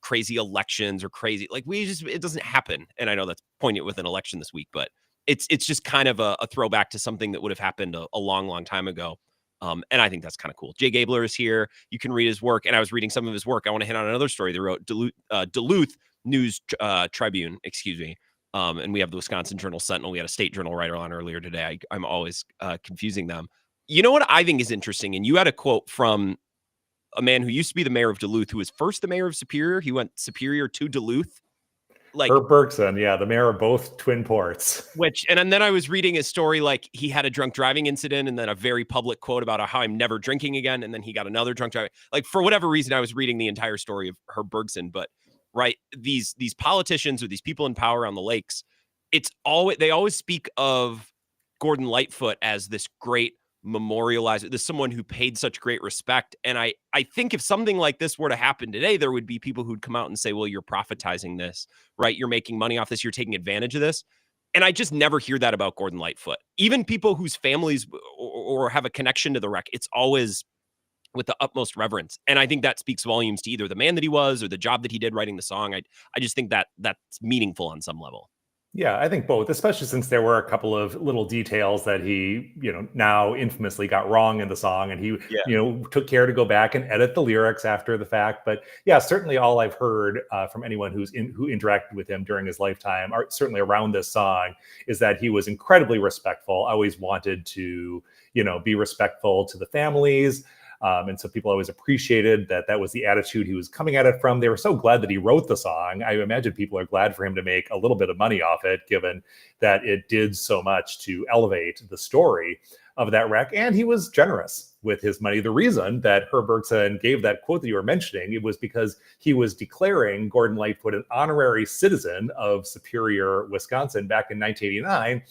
crazy elections or crazy, it doesn't happen. And I know that's poignant with an election this week, but it's just kind of a throwback to something that would have happened a long, long time ago. And I think that's kind of cool. Jay Gabler is here. You can read his work. And I was reading some of his work. I want to hit on another story they wrote, Duluth News Tribune, excuse me. And we have the Wisconsin Journal Sentinel. We had a State Journal writer on earlier today. I'm always confusing them. You know what I think is interesting? And you had a quote from a man who used to be the mayor of Duluth, who was first the mayor of Superior. He went Superior to Duluth. Herb Bergson, the mayor of both Twin Ports. And then I was reading his story, like he had a drunk driving incident and then a very public quote about how I'm never drinking again. And then he got another drunk driving. Like for whatever reason, I was reading the entire story of Herb Bergson. But right, these politicians or these people in power on the lakes, they always speak of Gordon Lightfoot as this great memorializer, this someone who paid such great respect. And I think if something like this were to happen today, there would be people who'd come out and say, well, you're profitizing this, right? You're making money off this. You're taking advantage of this. And I just never hear that about Gordon Lightfoot. Even people whose families or have a connection to the wreck, it's always with the utmost reverence. And I think that speaks volumes to either the man that he was or the job that he did writing the song. I just think that that's meaningful on some level. Yeah, I think both, especially since there were a couple of little details that he, now infamously got wrong in the song, and he, took care to go back and edit the lyrics after the fact. But yeah, certainly all I've heard from anyone who interacted with him during his lifetime, or certainly around this song, is that he was incredibly respectful. Always wanted to, be respectful to the families. And so people always appreciated that was the attitude he was coming at it from. They were so glad that he wrote the song. I imagine people are glad for him to make a little bit of money off it, given that it did so much to elevate the story of that wreck. And he was generous with his money. The reason that Herb Bergson gave that quote that you were mentioning, it was because he was declaring Gordon Lightfoot an honorary citizen of Superior, Wisconsin back in 1989,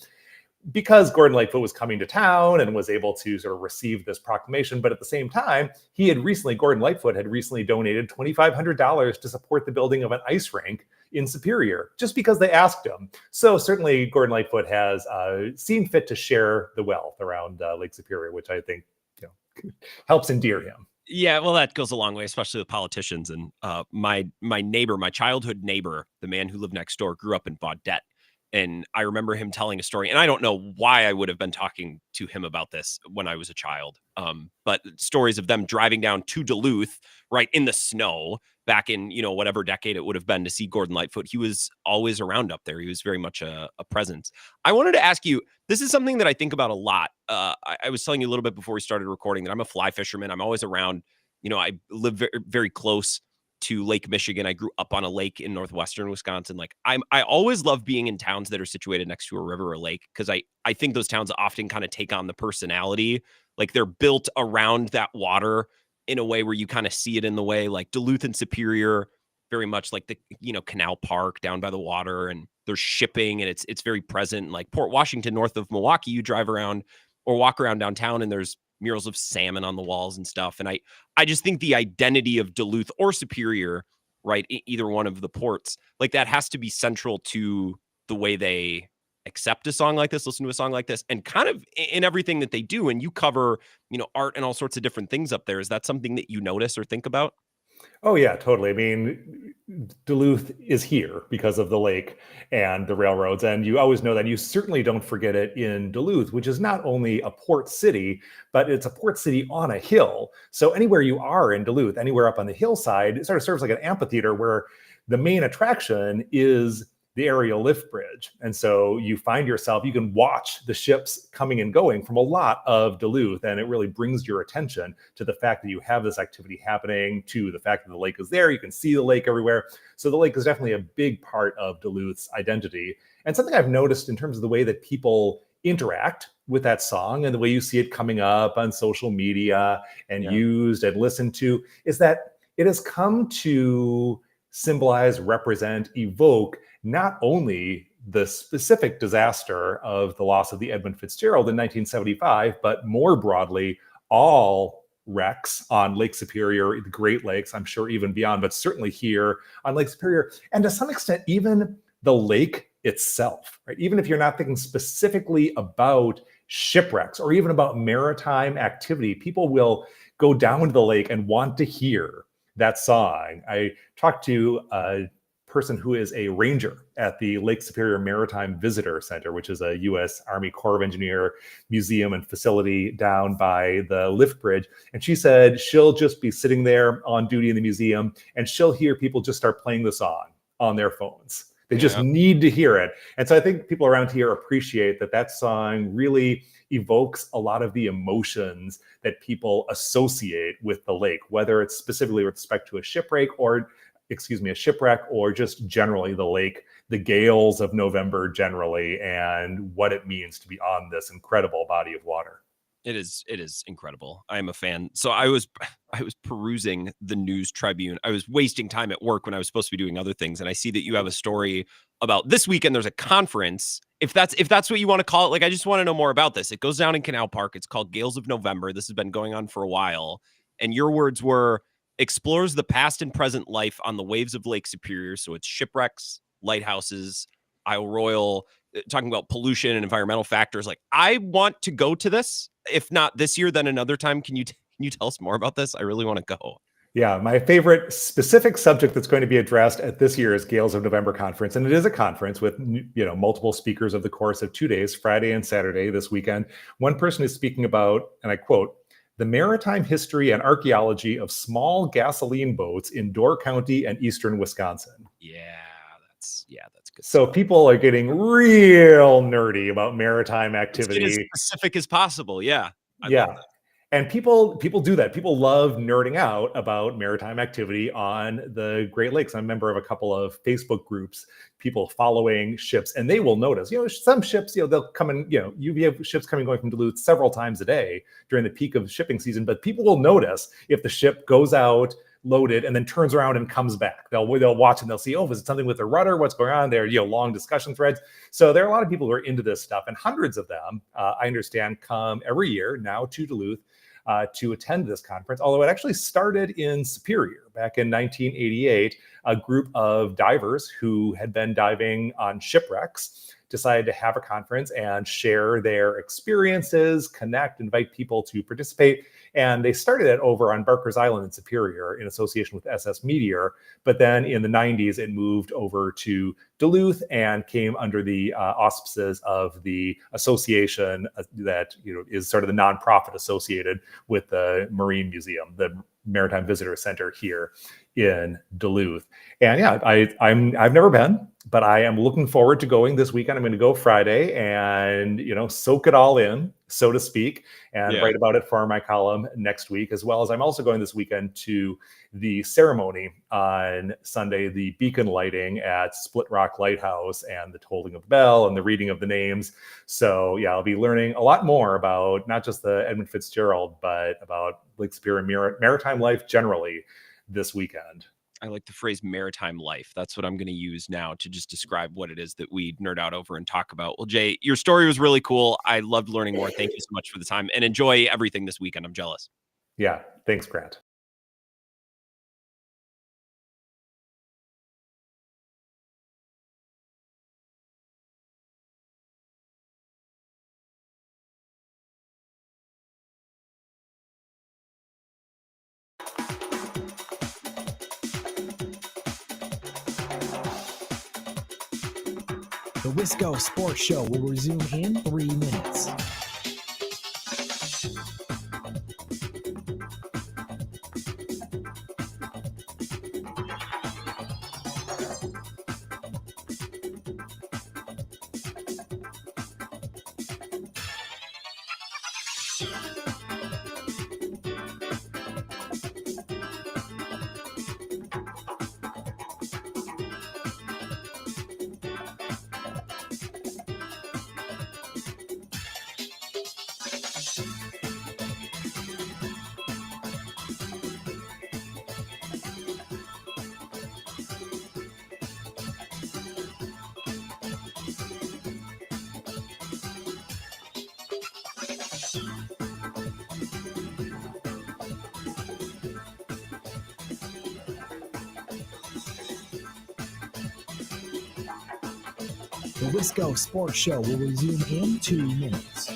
because Gordon Lightfoot was coming to town and was able to sort of receive this proclamation. But at the same time, Gordon Lightfoot had recently donated $2,500 to support the building of an ice rink in Superior, just because they asked him. So certainly Gordon Lightfoot has seen fit to share the wealth around Lake Superior, which I think helps endear him. Yeah, well, that goes a long way, especially with politicians. And my neighbor, my childhood neighbor, the man who lived next door, grew up in Baudette. And I remember him telling a story, and I don't know why I would have been talking to him about this when I was a child. But stories of them driving down to Duluth, right, in the snow back in, whatever decade it would have been, to see Gordon Lightfoot. He was always around up there. He was very much a presence. I wanted to ask you, this is something that I think about a lot. I was telling you a little bit before we started recording that I'm a fly fisherman. I'm always around. I live very, very close to Lake Michigan. I grew up on a lake in northwestern Wisconsin. Like I always love being in towns that are situated next to a river or lake, because I think those towns often kind of take on the personality. Like they're built around that water in a way where you kind of see it in the way, like Duluth and Superior, very much like the Canal Park down by the water, and there's shipping, and it's very present. Like Port Washington, north of Milwaukee, you drive around or walk around downtown, and there's murals of salmon on the walls and stuff. And I just think the identity of Duluth or Superior, right, either one of the ports, like that has to be central to the way they accept a song like this, listen to a song like this, and kind of in everything that they do. And you cover, art and all sorts of different things up there. Is that something that you notice or think about? Oh, yeah, totally. I mean, Duluth is here because of the lake and the railroads. And you always know that. You certainly don't forget it in Duluth, which is not only a port city, but it's a port city on a hill. So anywhere you are in Duluth, anywhere up on the hillside, it sort of serves like an amphitheater where the main attraction is the aerial lift bridge. And so you find yourself, you can watch the ships coming and going from a lot of Duluth, and it really brings your attention to the fact that you have this activity happening, to the fact that the lake is there. You can see the lake everywhere. So the lake is definitely a big part of Duluth's identity. And something I've noticed in terms of the way that people interact with that song and the way you see it coming up on social media and used and listened to, is that it has come to symbolize, represent, evoke not only the specific disaster of the loss of the Edmund Fitzgerald in 1975, but more broadly, all wrecks on Lake Superior, the Great Lakes, I'm sure even beyond, but certainly here on Lake Superior, and to some extent, even the lake itself, right? Even if you're not thinking specifically about shipwrecks or even about maritime activity, people will go down to the lake and want to hear that song. I talked to a person who is a ranger at the Lake Superior Maritime Visitor Center, which is a U.S. Army Corps of Engineer museum and facility down by the lift bridge. And she said she'll just be sitting there on duty in the museum, and she'll hear people just start playing the song on their phones. They just need to hear it. And so I think people around here appreciate that that song really evokes a lot of the emotions that people associate with the lake, whether it's specifically with respect to a shipwreck or just generally the lake, the gales of November generally, and what it means to be on this incredible body of water. It is incredible. I am a fan. So I was perusing the News Tribune. I was wasting time at work when I was supposed to be doing other things, and I see that you have a story about this weekend. There's a conference, if that's what you want to call it. Like, I just want to know more about this. It goes down in Canal Park. It's called Gales of November. This has been going on for a while, and your words were, explores the past and present life on the waves of Lake Superior. So it's shipwrecks, lighthouses, Isle Royal, talking about pollution and environmental factors. Like, I want to go to this. If not this year, then another time. Can you tell us more about this? I really want to go. Yeah, my favorite specific subject that's going to be addressed at this year's Gales of November conference, and it is a conference with multiple speakers over the course of 2 days, Friday and Saturday this weekend. One person is speaking about, and I quote, the maritime history and archaeology of small gasoline boats in Door County and eastern Wisconsin. That's good. So people are getting real nerdy about maritime activity. Let's get as specific as possible. Yeah. Yeah. And people do that. People love nerding out about maritime activity on the Great Lakes. I'm a member of a couple of Facebook groups, people following ships, and they will notice, some ships, they'll come in, you have ships coming going from Duluth several times a day during the peak of shipping season, but people will notice if the ship goes out loaded and then turns around and comes back. They'll watch and they'll see, oh, is it something with the rudder? What's going on there? Long discussion threads. So there are a lot of people who are into this stuff, and hundreds of them, I understand, come every year now to Duluth to attend this conference, although it actually started in Superior back in 1988. A group of divers who had been diving on shipwrecks decided to have a conference and share their experiences, connect, invite people to participate. And they started it over on Barker's Island in Superior in association with SS Meteor. But then in the 90s, it moved over to Duluth and came under the auspices of the association that is sort of the nonprofit associated with the Marine Museum, the Maritime Visitor Center here in Duluth. And yeah, I've never been, but I am looking forward to going this weekend. I'm going to go Friday and soak it all in, so to speak, and write about it for my column next week, as well as I'm also going this weekend to the ceremony on Sunday, the beacon lighting at Split Rock Lighthouse, and the tolling of the bell and the reading of the names. So yeah, I'll be learning a lot more about not just the Edmund Fitzgerald, but about Lake Superior maritime life generally this weekend. I like the phrase maritime life. That's what I'm going to use now to just describe what it is that we nerd out over and talk about. Well, Jay, your story was really cool. I loved learning more. Thank you so much for the time, and enjoy everything this weekend. I'm jealous. Yeah. Thanks, Grant. The Wisco Sports Show will resume in 3 minutes. The Wisco Sports Show will resume in 2 minutes.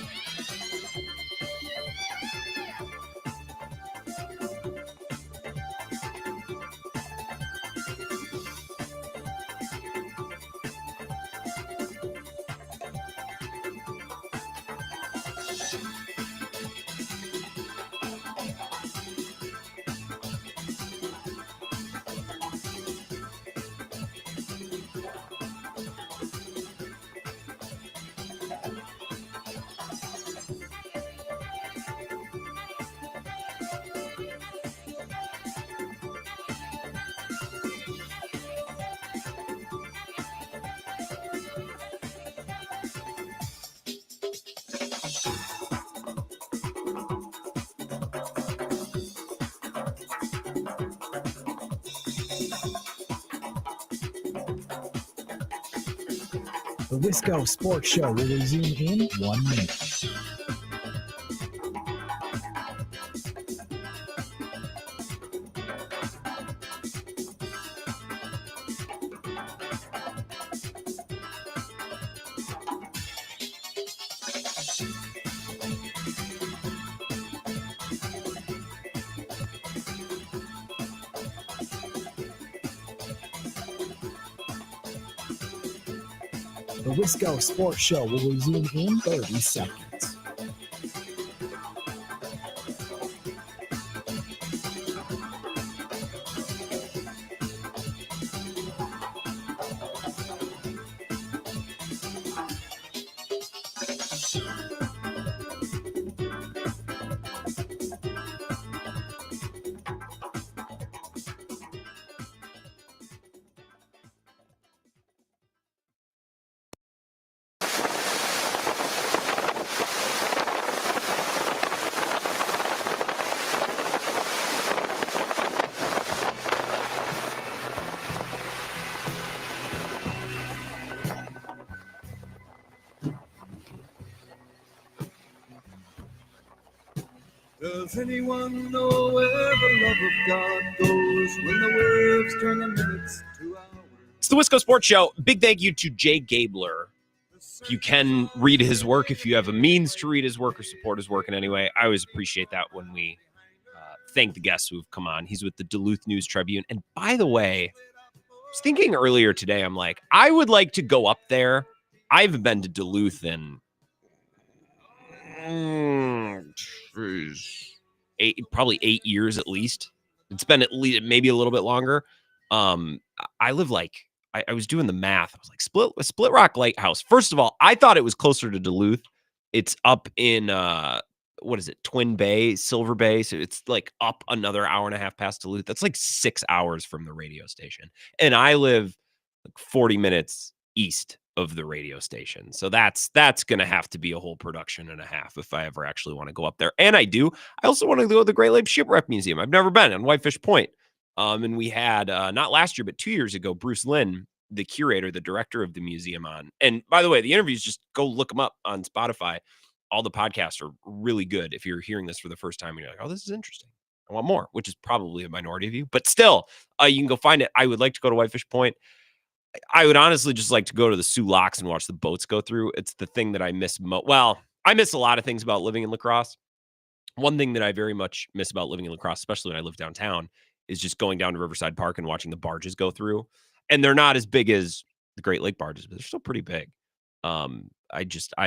The Wisco Sports Show will resume in 1 minute. The Wisco Sports Show will resume in 30 seconds. Does anyone know where the love of God goes when the words turn the minutes to hours? It's the Wisco Sports Show. Big thank you to Jay Gabler. If you can read his work, if you have a means to read his work or support his work in any way, I always appreciate that when we thank the guests who have come on. He's with the Duluth News Tribune. And by the way, I was thinking earlier today, I'm like, I would like to go up there. I haven't been to Duluth in probably 8 years at least. It's been at least maybe a little bit longer. I live like, I was doing the math. I was like, Split Rock Lighthouse. First of all, I thought it was closer to Duluth. It's up in, what is it? Twin Bay, Silver Bay. So it's like up another hour and a half past Duluth. That's like 6 hours from the radio station. And I live like 40 minutes east of the radio station. So that's going to have to be a whole production and a half if I ever actually want to go up there. And I do. I also want to go to the Great Lakes Shipwreck Museum. I've never been on Whitefish Point. And we had, not last year, but 2 years ago, Bruce Lynn, the curator, the director of the museum on. And by the way, the interviews, just go look them up on Spotify. All the podcasts are really good. If you're hearing this for the first time and you're like, oh, this is interesting, I want more, which is probably a minority of you. But still, you can go find it. I would like to go to Whitefish Point. I would honestly just like to go to the Sioux Locks and watch the boats go through. It's the thing that I miss well, I miss a lot of things about living in La Crosse. One thing that I very much miss about living in La Crosse, especially when I live downtown, is just going down to Riverside Park and watching the barges go through. And they're not as big as the Great Lake barges, but they're still pretty big. I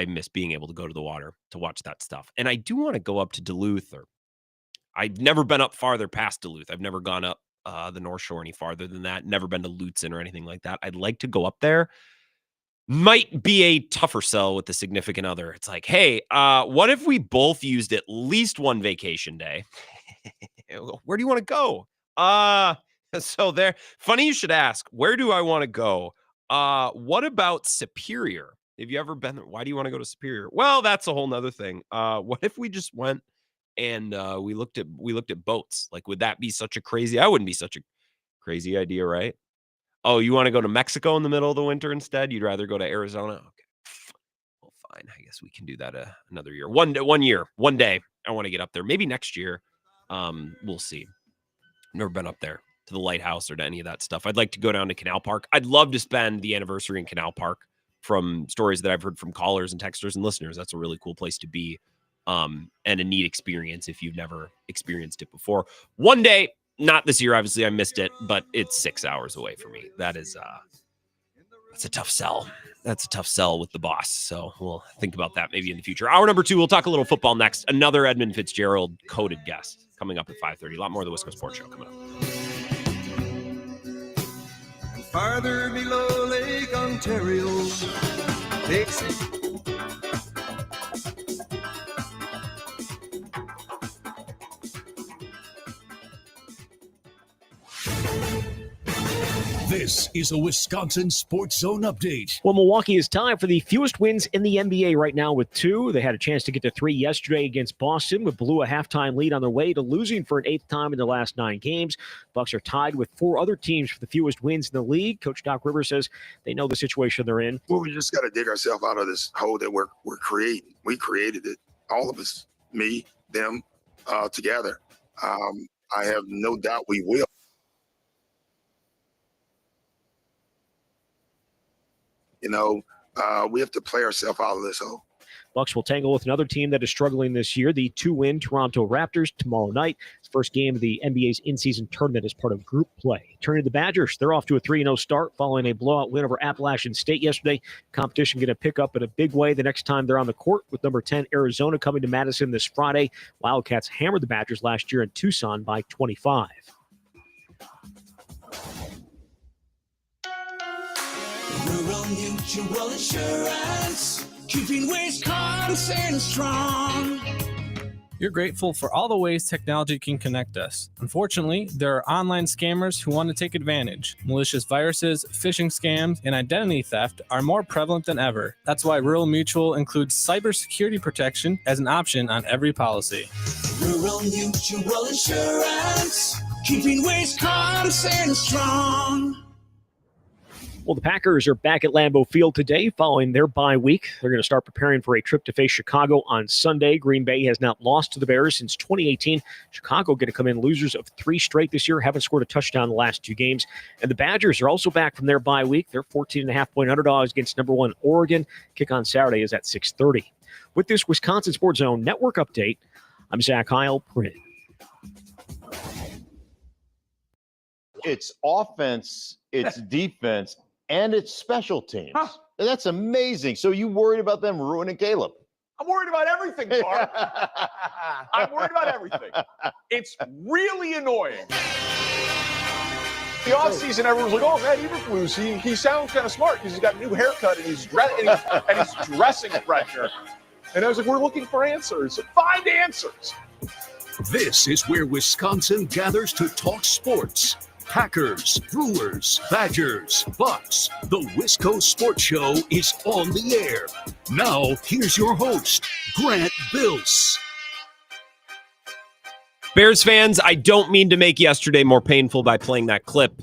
miss being able to go to the water to watch that stuff. And I do want to go up to Duluth, or I've never been up farther past Duluth. I've never gone up the North Shore any farther than that. Never been to Lutsen or anything like that. I'd like to go up there. Might be a tougher sell with the significant other. It's like, hey, what if we both used at least one vacation day? Where do you want to go? So there, funny you should ask, where do I want to go? What about Superior? Have you ever been there? Why do you want to go to Superior? Well, that's a whole nother thing. What if we just went and we looked at boats? Like, would that be such a crazy? I wouldn't be such a crazy idea, right? Oh, you want to go to Mexico in the middle of the winter instead? You'd rather go to Arizona? Okay. Well, fine. I guess we can do that another year. One day. I want to get up there. Maybe next year. We'll see. Never been up there to the lighthouse or to any of that stuff. I'd like to go down to Canal Park. I'd love to spend the anniversary in Canal Park. From stories that I've heard from callers and texters and listeners, that's a really cool place to be, and a neat experience if you've never experienced it before. One day, not this year, obviously I missed it, but it's 6 hours away for me. That's a tough sell. That's a tough sell with the boss. So we'll think about that maybe in the future. Hour number 2, we'll talk a little football next. Another Edmund Fitzgerald coded guest coming up at 5:30. A lot more of the Wisco Sports Show coming up. Farther below Lake Ontario takes This is a Wisconsin Sports Zone update. Well, Milwaukee is tied for the fewest wins in the NBA right now with 2. They had a chance to get to 3 yesterday against Boston, but blew a halftime lead on their way to losing for an 8th time in the last 9 games. Bucks are tied with 4 other teams for the fewest wins in the league. Coach Doc Rivers says they know the situation they're in. Well, we just got to dig ourselves out of this hole that we're creating. We created it, all of us, me, them, together. I have no doubt we will. We have to play ourselves out of this hole. Bucks will tangle with another team that is struggling this year, the 2-win Toronto Raptors, tomorrow night. It's the first game of the NBA's in-season tournament as part of group play. Turning to the Badgers, they're off to a 3-0 start following a blowout win over Appalachian State yesterday. Competition going to pick up in a big way the next time they're on the court, with number 10 Arizona coming to Madison this Friday. Wildcats hammered the Badgers last year in Tucson by 25. Rural Mutual Insurance, keeping Wisconsin strong. You're grateful for all the ways technology can connect us. Unfortunately, there are online scammers who want to take advantage. Malicious viruses, phishing scams, and identity theft are more prevalent than ever. That's why Rural Mutual includes cybersecurity protection as an option on every policy. Rural Mutual Insurance, keeping Wisconsin strong. Well, the Packers are back at Lambeau Field today following their bye week. They're going to start preparing for a trip to face Chicago on Sunday. Green Bay has not lost to the Bears since 2018. Chicago going to come in losers of 3 straight this year, haven't scored a touchdown in the last 2 games. And the Badgers are also back from their bye week. They're 14.5-point underdogs against number 1 Oregon. Kick on Saturday is at 6:30. With this Wisconsin Sports Zone Network update, I'm Zach Heil, print. It's offense, it's defense, and it's special teams. Huh. That's amazing. So you worried about them ruining Caleb? I'm worried about everything, Clark. I'm worried about everything. It's really annoying. The offseason, everyone's like, oh, Matt Eberflus, he sounds kind of smart because he's got a new haircut and he's dressing fresher. And I was like, we're looking for answers. Find answers. This is where Wisconsin gathers to talk sports. Packers, Brewers, Badgers, Bucks. The Wisco Sports Show is on the air. Now, here's your host, Grant Bills. Bears fans, I don't mean to make yesterday more painful by playing that clip,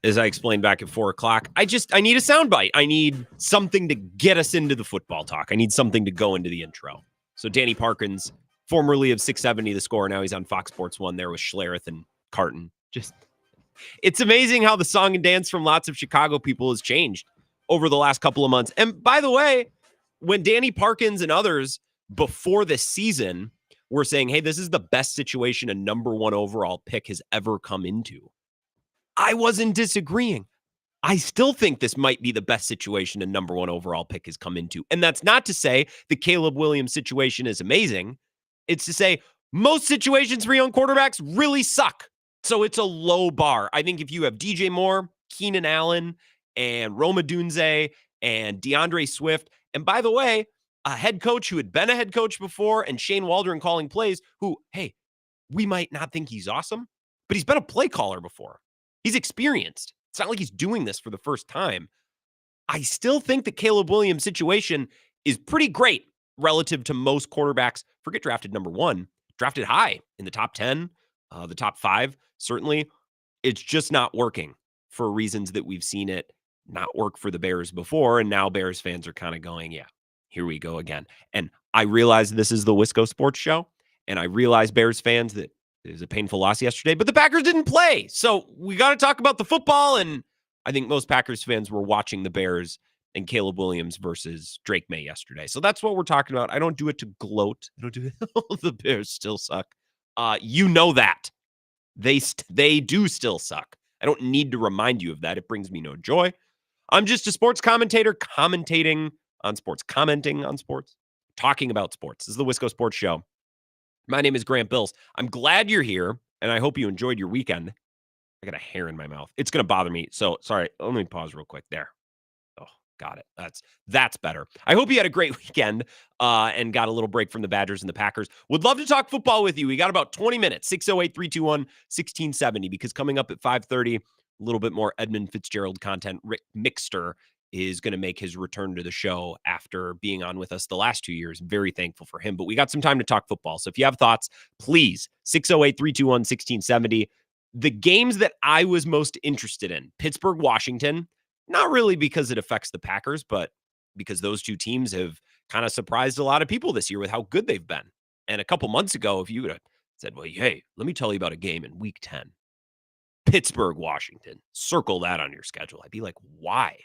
as I explained back at 4 o'clock. I need a soundbite. I need something to get us into the football talk. I need something to go into the intro. So Danny Parkins, formerly of 670 The Score, now he's on Fox Sports 1 there with Schlereth and Carton. It's amazing how the song and dance from lots of Chicago people has changed over the last couple of months. And by the way, when Danny Parkins and others before this season were saying, hey, this is the best situation a number 1 overall pick has ever come into, I wasn't disagreeing. I still think this might be the best situation a number 1 overall pick has come into. And that's not to say the Caleb Williams situation is amazing. It's to say most situations for young quarterbacks really suck. So it's a low bar. I think if you have DJ Moore, Keenan Allen, and Roma Dunze, and DeAndre Swift, and by the way, a head coach who had been a head coach before, and Shane Waldron calling plays, who, hey, we might not think he's awesome, but he's been a play caller before. He's experienced. It's not like he's doing this for the first time. I still think the Caleb Williams situation is pretty great relative to most quarterbacks. Forget drafted number 1, drafted high in the top 10, the top 5. Certainly, it's just not working for reasons that we've seen it not work for the Bears before. And now Bears fans are kind of going, yeah, here we go again. And I realize this is the Wisco Sports Show. And I realize Bears fans that it was a painful loss yesterday, but the Packers didn't play. So we got to talk about the football. And I think most Packers fans were watching the Bears and Caleb Williams versus Drake May yesterday. So that's what we're talking about. I don't do it to gloat. I don't do it. The Bears still suck. You know that. They do still suck. I don't need to remind you of that. It brings me no joy. I'm just a sports commentator commentating on sports, commenting on sports, talking about sports. This is the Wisco Sports Show. My name is Grant Bills. I'm glad you're here, and I hope you enjoyed your weekend. I got a hair in my mouth. It's going to bother me. So, sorry. Let me pause real quick there. Oh, got it. That's better. I hope you had a great weekend and got a little break from the Badgers and the Packers. Would love to talk football with you. We got about 20 minutes, 608-321-1670, because coming up at 5:30, a little bit more Edmund Fitzgerald content. Rick Mixter is going to make his return to the show after being on with us the last 2 years. Very thankful for him. But we got some time to talk football. So if you have thoughts, please, 608-321-1670. The games that I was most interested in, Pittsburgh, Washington, not really because it affects the Packers, but because those two teams have kind of surprised a lot of people this year with how good they've been. And a couple months ago, if you would have said, well, hey, let me tell you about a game in week 10, Pittsburgh, Washington, circle that on your schedule, I'd be like, why?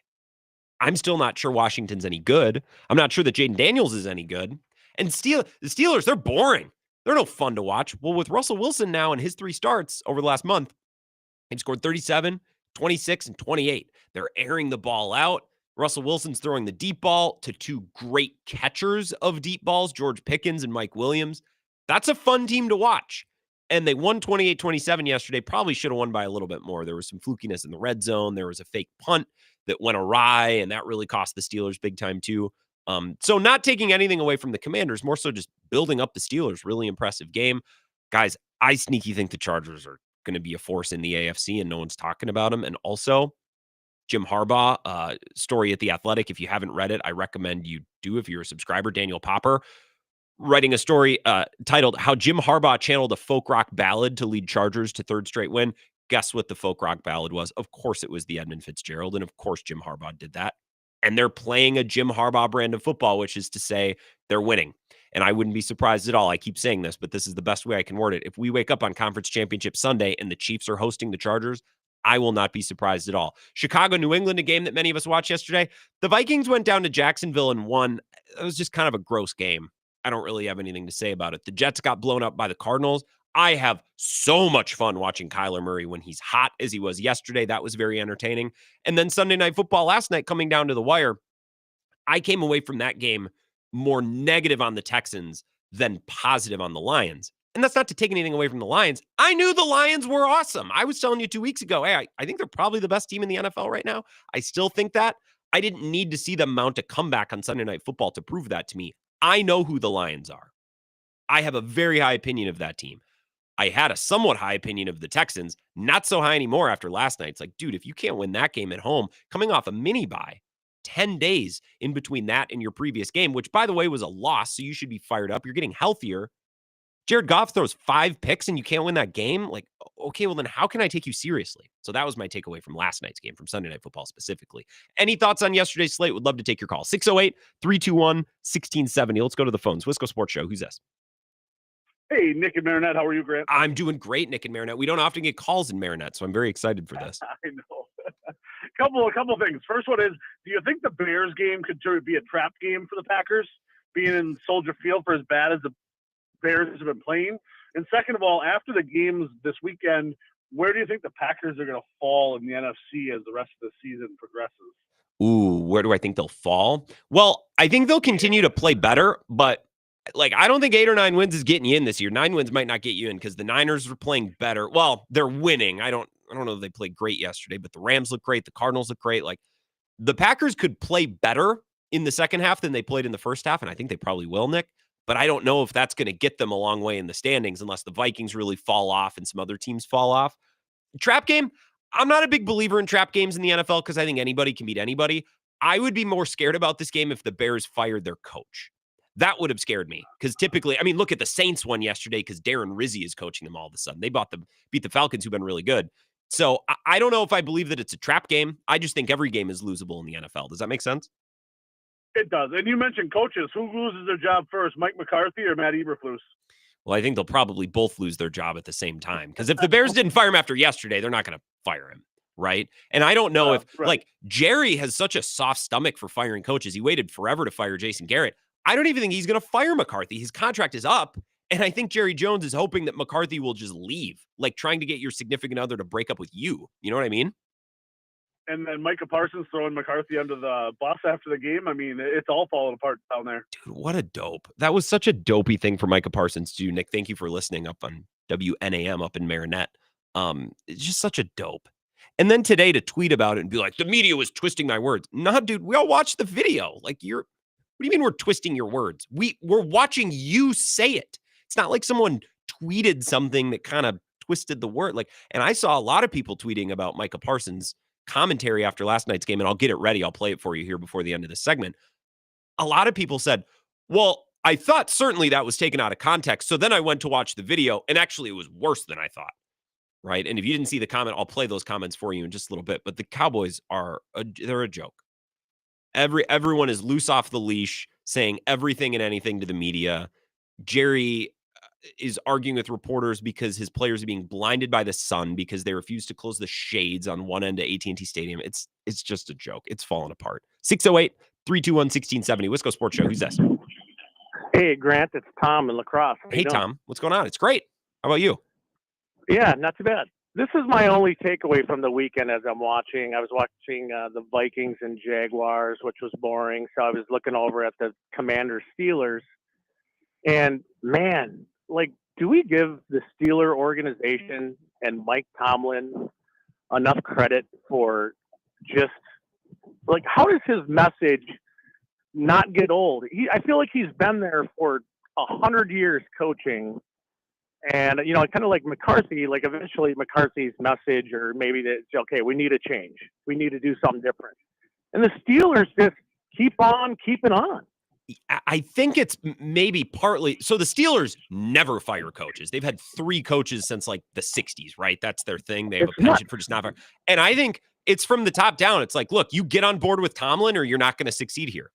I'm still not sure Washington's any good. I'm not sure that Jaden Daniels is any good. And the Steelers, they're boring. They're no fun to watch. Well, with Russell Wilson now and his 3 starts over the last month, he scored 37, 26, and 28. They're airing the ball out. Russell Wilson's throwing the deep ball to 2 great catchers of deep balls, George Pickens and Mike Williams. That's a fun team to watch. And they won 28-27 yesterday. Probably should have won by a little bit more. There was some flukiness in the red zone. There was a fake punt that went awry, and that really cost the Steelers big time too. So not taking anything away from the Commanders, more so just building up the Steelers. Really impressive game. Guys, I sneaky think the Chargers are going to be a force in the AFC, and no one's talking about them. And also, Jim Harbaugh, story at The Athletic. If you haven't read it, I recommend you do if you're a subscriber. Daniel Popper writing a story titled How Jim Harbaugh Channeled a Folk Rock Ballad to Lead Chargers to 3rd Straight Win. guess what the folk rock ballad was? Of course it was the Edmund Fitzgerald, and of course Jim Harbaugh did that. And they're playing a Jim Harbaugh brand of football, which is to say they're winning. And I wouldn't be surprised at all. I keep saying this, but this is the best way I can word it. If we wake up on Conference Championship Sunday and the Chiefs are hosting the Chargers, I will not be surprised at all. Chicago, New England, a game that many of us watched yesterday. The Vikings went down to Jacksonville and won. It was just kind of a gross game. I don't really have anything to say about it. The Jets got blown up by the Cardinals. I have so much fun watching Kyler Murray when he's hot as he was yesterday. That was very entertaining. And then Sunday Night Football last night coming down to the wire. I came away from that game more negative on the Texans than positive on the Lions. And that's not to take anything away from the Lions. I knew the Lions were awesome. I was telling you 2 weeks ago, hey, I think they're probably the best team in the NFL right now. I still think that. I didn't need to see them mount a comeback on Sunday Night Football to prove that to me. I know who the Lions are. I have a very high opinion of that team. I had a somewhat high opinion of the Texans, not so high anymore after last night. It's like, dude, if you can't win that game at home, coming off a mini bye, 10 days in between that and your previous game, which, by the way, was a loss, so you should be fired up. You're getting healthier. Jared Goff throws 5 picks and you can't win that game? Like, okay, well then how can I take you seriously? So that was my takeaway from last night's game, from Sunday Night Football specifically. Any thoughts on yesterday's slate? Would love to take your call. 608-321-1670. Let's go to the phones. Wisco Sports Show. Who's this? Hey, Nick and Marinette. How are you, Grant? I'm doing great, Nick and Marinette. We don't often get calls in Marinette, so I'm very excited for this. I know. couple things. First one is, do you think the Bears game could be a trap game for the Packers, being in Soldier Field for as bad as the Bears have been playing? And second of all, after the games this weekend, where do you think the Packers are going to fall in the NFC as the rest of the season progresses? Ooh, where do I think they'll fall? Well, I think they'll continue to play better, but like, I don't think 8 or 9 wins is getting you in this year. 9 wins might not get you in because the Niners are playing better. Well, they're winning. I don't know if they played great yesterday, but the Rams look great. The Cardinals look great. Like, the Packers could play better in the second half than they played in the first half, and I think they probably will, Nick. But I don't know if that's going to get them a long way in the standings unless the Vikings really fall off and some other teams fall off. Trap game, I'm not a big believer in trap games in the NFL because I think anybody can beat anybody. I would be more scared about this game if the Bears fired their coach. That would have scared me because typically, I mean, look at the Saints one yesterday because Darren Rizzi is coaching them all of a sudden. They beat the Falcons, who've been really good. So I don't know if I believe that it's a trap game. I just think every game is losable in the NFL. Does that make sense? It does. And you mentioned coaches. Who loses their job first, Mike McCarthy or Matt Eberflus? Well, I think they'll probably both lose their job at the same time because if the Bears didn't fire him after yesterday, they're not going to fire him. Right. And I don't know if like Jerry has such a soft stomach for firing coaches. He waited forever to fire Jason Garrett. I don't even think he's going to fire McCarthy. His contract is up. And I think Jerry Jones is hoping that McCarthy will just leave, like trying to get your significant other to break up with you. You know what I mean? And then Micah Parsons throwing McCarthy under the bus after the game. I mean, it's all falling apart down there. Dude, what a dope. That was such a dopey thing for Micah Parsons to do. Nick, thank you for listening up on WNAM up in Marinette. It's just such a dope. And then today to tweet about it and be like, the media was twisting my words. Nah, dude, we all watched the video. Like, what do you mean we're twisting your words? We're watching you say it. It's not like someone tweeted something that kind of twisted the word. Like, and I saw a lot of people tweeting about Micah Parsons' commentary after last night's game, and I'll get it ready. I'll play it for you here before the end of this segment. A lot of people said, well, I thought certainly that was taken out of context. So then I went to watch the video, and actually it was worse than I thought. Right. And if you didn't see the comment, I'll play those comments for you in just a little bit. But the Cowboys they're a joke. Everyone is loose off the leash, saying everything and anything to the media. Jerry is arguing with reporters because his players are being blinded by the sun because they refuse to close the shades on one end of AT&T Stadium. It's just a joke. It's falling apart. 608-321-1670. Wisco Sports Show. Who's this? Hey, Grant. It's Tom in La Crosse. Hey, Tom. What's going on? It's great. How about you? Yeah, not too bad. This is my only takeaway from the weekend as I'm watching. I was watching the Vikings and Jaguars, which was boring. So I was looking over at the Commanders-Steelers. And, man, like, do we give the Steeler organization and Mike Tomlin enough credit for just, like, how does his message not get old? I feel like he's been there for 100 years coaching. And, you know, kind of like McCarthy, like eventually McCarthy's message, or maybe it's okay, we need a change. We need to do something different. And the Steelers just keep on keeping on. I think it's maybe partly. So the Steelers never fire coaches. They've had 3 coaches since like the 60s, right? That's their thing. They have a penchant for just not firing. And I think it's from the top down. It's like, look, you get on board with Tomlin or you're not going to succeed here.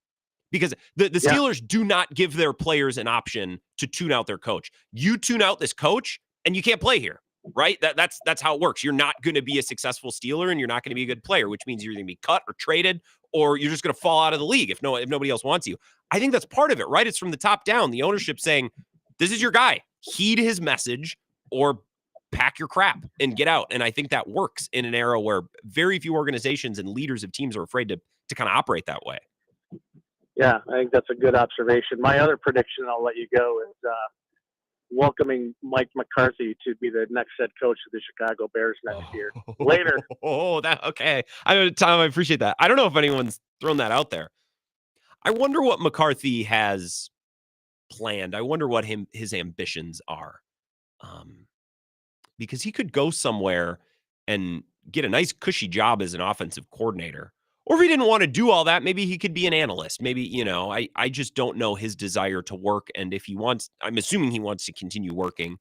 Because the Steelers do not give their players an option to tune out their coach. You tune out this coach and you can't play here, right? That's how it works. You're not going to be a successful Steeler and you're not going to be a good player, which means you're going to be cut or traded, or you're just going to fall out of the league if nobody else wants you. I think that's part of it, right? It's from the top down. The ownership saying, this is your guy. Heed his message or pack your crap and get out. And I think that works in an era where very few organizations and leaders of teams are afraid to kind of operate that way. Yeah, I think that's a good observation. My other prediction, I'll let you go, is welcoming Mike McCarthy to be the next head coach of the Chicago Bears next year. Later. Okay. Tom, I appreciate that. I don't know if anyone's thrown that out there. I wonder what McCarthy has planned. I wonder what his ambitions are. Because he could go somewhere and get a nice cushy job as an offensive coordinator. Or if he didn't want to do all that, maybe he could be an analyst. Maybe, I just don't know his desire to work. And if he wants, I'm assuming he wants to continue working,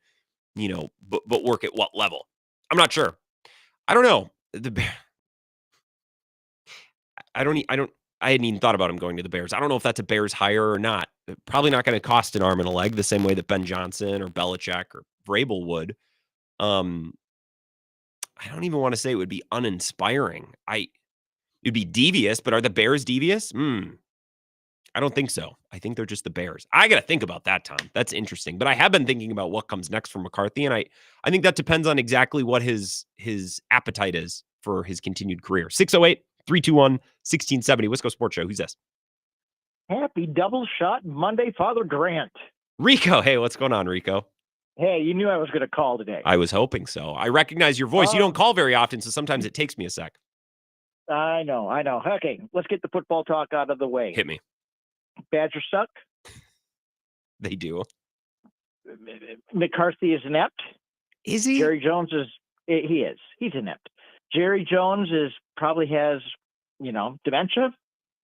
but work at what level? I'm not sure. I don't know. I hadn't even thought about him going to the Bears. I don't know if that's a Bears hire or not. Probably not going to cost an arm and a leg the same way that Ben Johnson or Belichick or Vrabel would. I don't even want to say it would be uninspiring. It'd be devious, but are the Bears devious? I don't think so. I think they're just the Bears. I got to think about that, Tom. That's interesting. But I have been thinking about what comes next for McCarthy, and I think that depends on exactly what his appetite is for his continued career. 608-321-1670. Wisco Sports Show. Who's this? Happy double shot Monday, Father Grant. Rico. Hey, what's going on, Rico? Hey, you knew I was going to call today. I was hoping so. I recognize your voice. You don't call very often, so sometimes it takes me a sec. I know. Okay, let's get the football talk out of the way. Hit me. Badgers suck. They do. McCarthy is inept. Is he? Jerry Jones is. He is. He's inept. Jerry Jones probably has, dementia.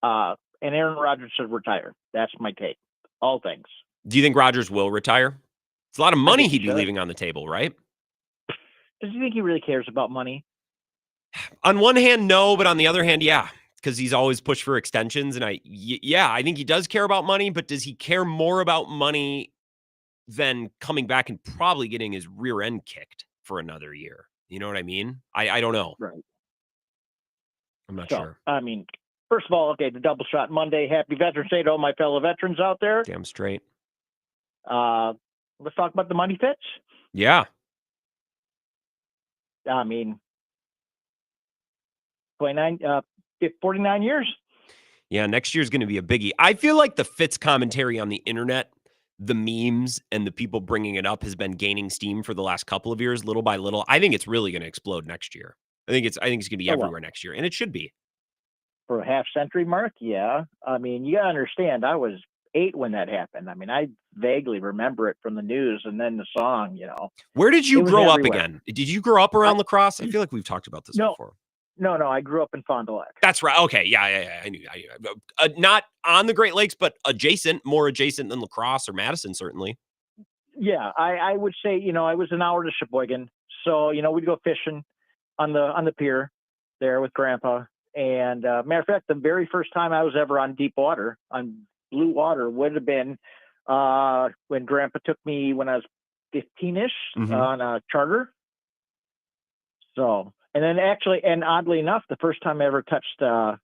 And Aaron Rodgers should retire. That's my take. All things. Do you think Rodgers will retire? It's a lot of money he'd be leaving on the table, right? Does he think he really cares about money? On one hand, no, but on the other hand, yeah, because he's always pushed for extensions. And I think he does care about money, but does he care more about money than coming back and probably getting his rear end kicked for another year? You know what I mean? I don't know. Right. I'm not sure. I mean, first of all, okay, the double shot Monday. Happy Veterans Day to all my fellow veterans out there. Damn straight. Let's talk about the money fits. Yeah. I mean, 49 years. Yeah, next year's going to be a biggie. I feel like the Fitz commentary on the internet, the memes, and the people bringing it up has been gaining steam for the last couple of years, little by little. I think it's really going to explode next year. I think it's going to be everywhere next year, and it should be. For a half century mark, yeah. I mean, you got to understand, I was 8 when that happened. I mean, I vaguely remember it from the news and then the song, Where did you grow up again? Did you grow up around lacrosse? I feel like we've talked about this before. No, I grew up in Fond du Lac. That's right. Okay, yeah. I knew. Not on the Great Lakes, but more adjacent than lacrosse or Madison, certainly. Yeah, I would say, I was an hour to Sheboygan. So, we'd go fishing on the pier there with Grandpa. And matter of fact, the very first time I was ever on deep water, on blue water, would have been when Grandpa took me when I was 15-ish on a charter. So, and then and oddly enough, the first time I ever touched the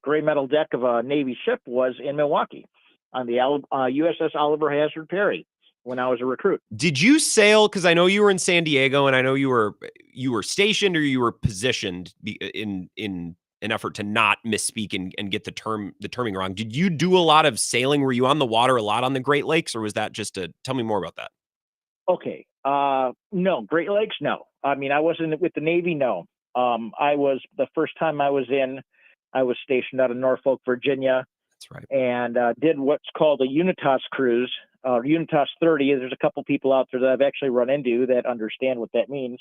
gray metal deck of a Navy ship was in Milwaukee on the USS Oliver Hazard Perry when I was a recruit. Did you sail? Because I know you were in San Diego, and I know you were stationed or you were positioned in an effort to not misspeak and get the terming wrong. Did you do a lot of sailing? Were you on the water a lot on the Great Lakes, or was that just tell me more about that? Okay. No, Great Lakes. No. I mean, I wasn't with the Navy. No. I was the first time I was stationed out of Norfolk, Virginia. That's right. And did what's called a Unitas cruise, Unitas 30. There's a couple people out there that I've actually run into that understand what that means.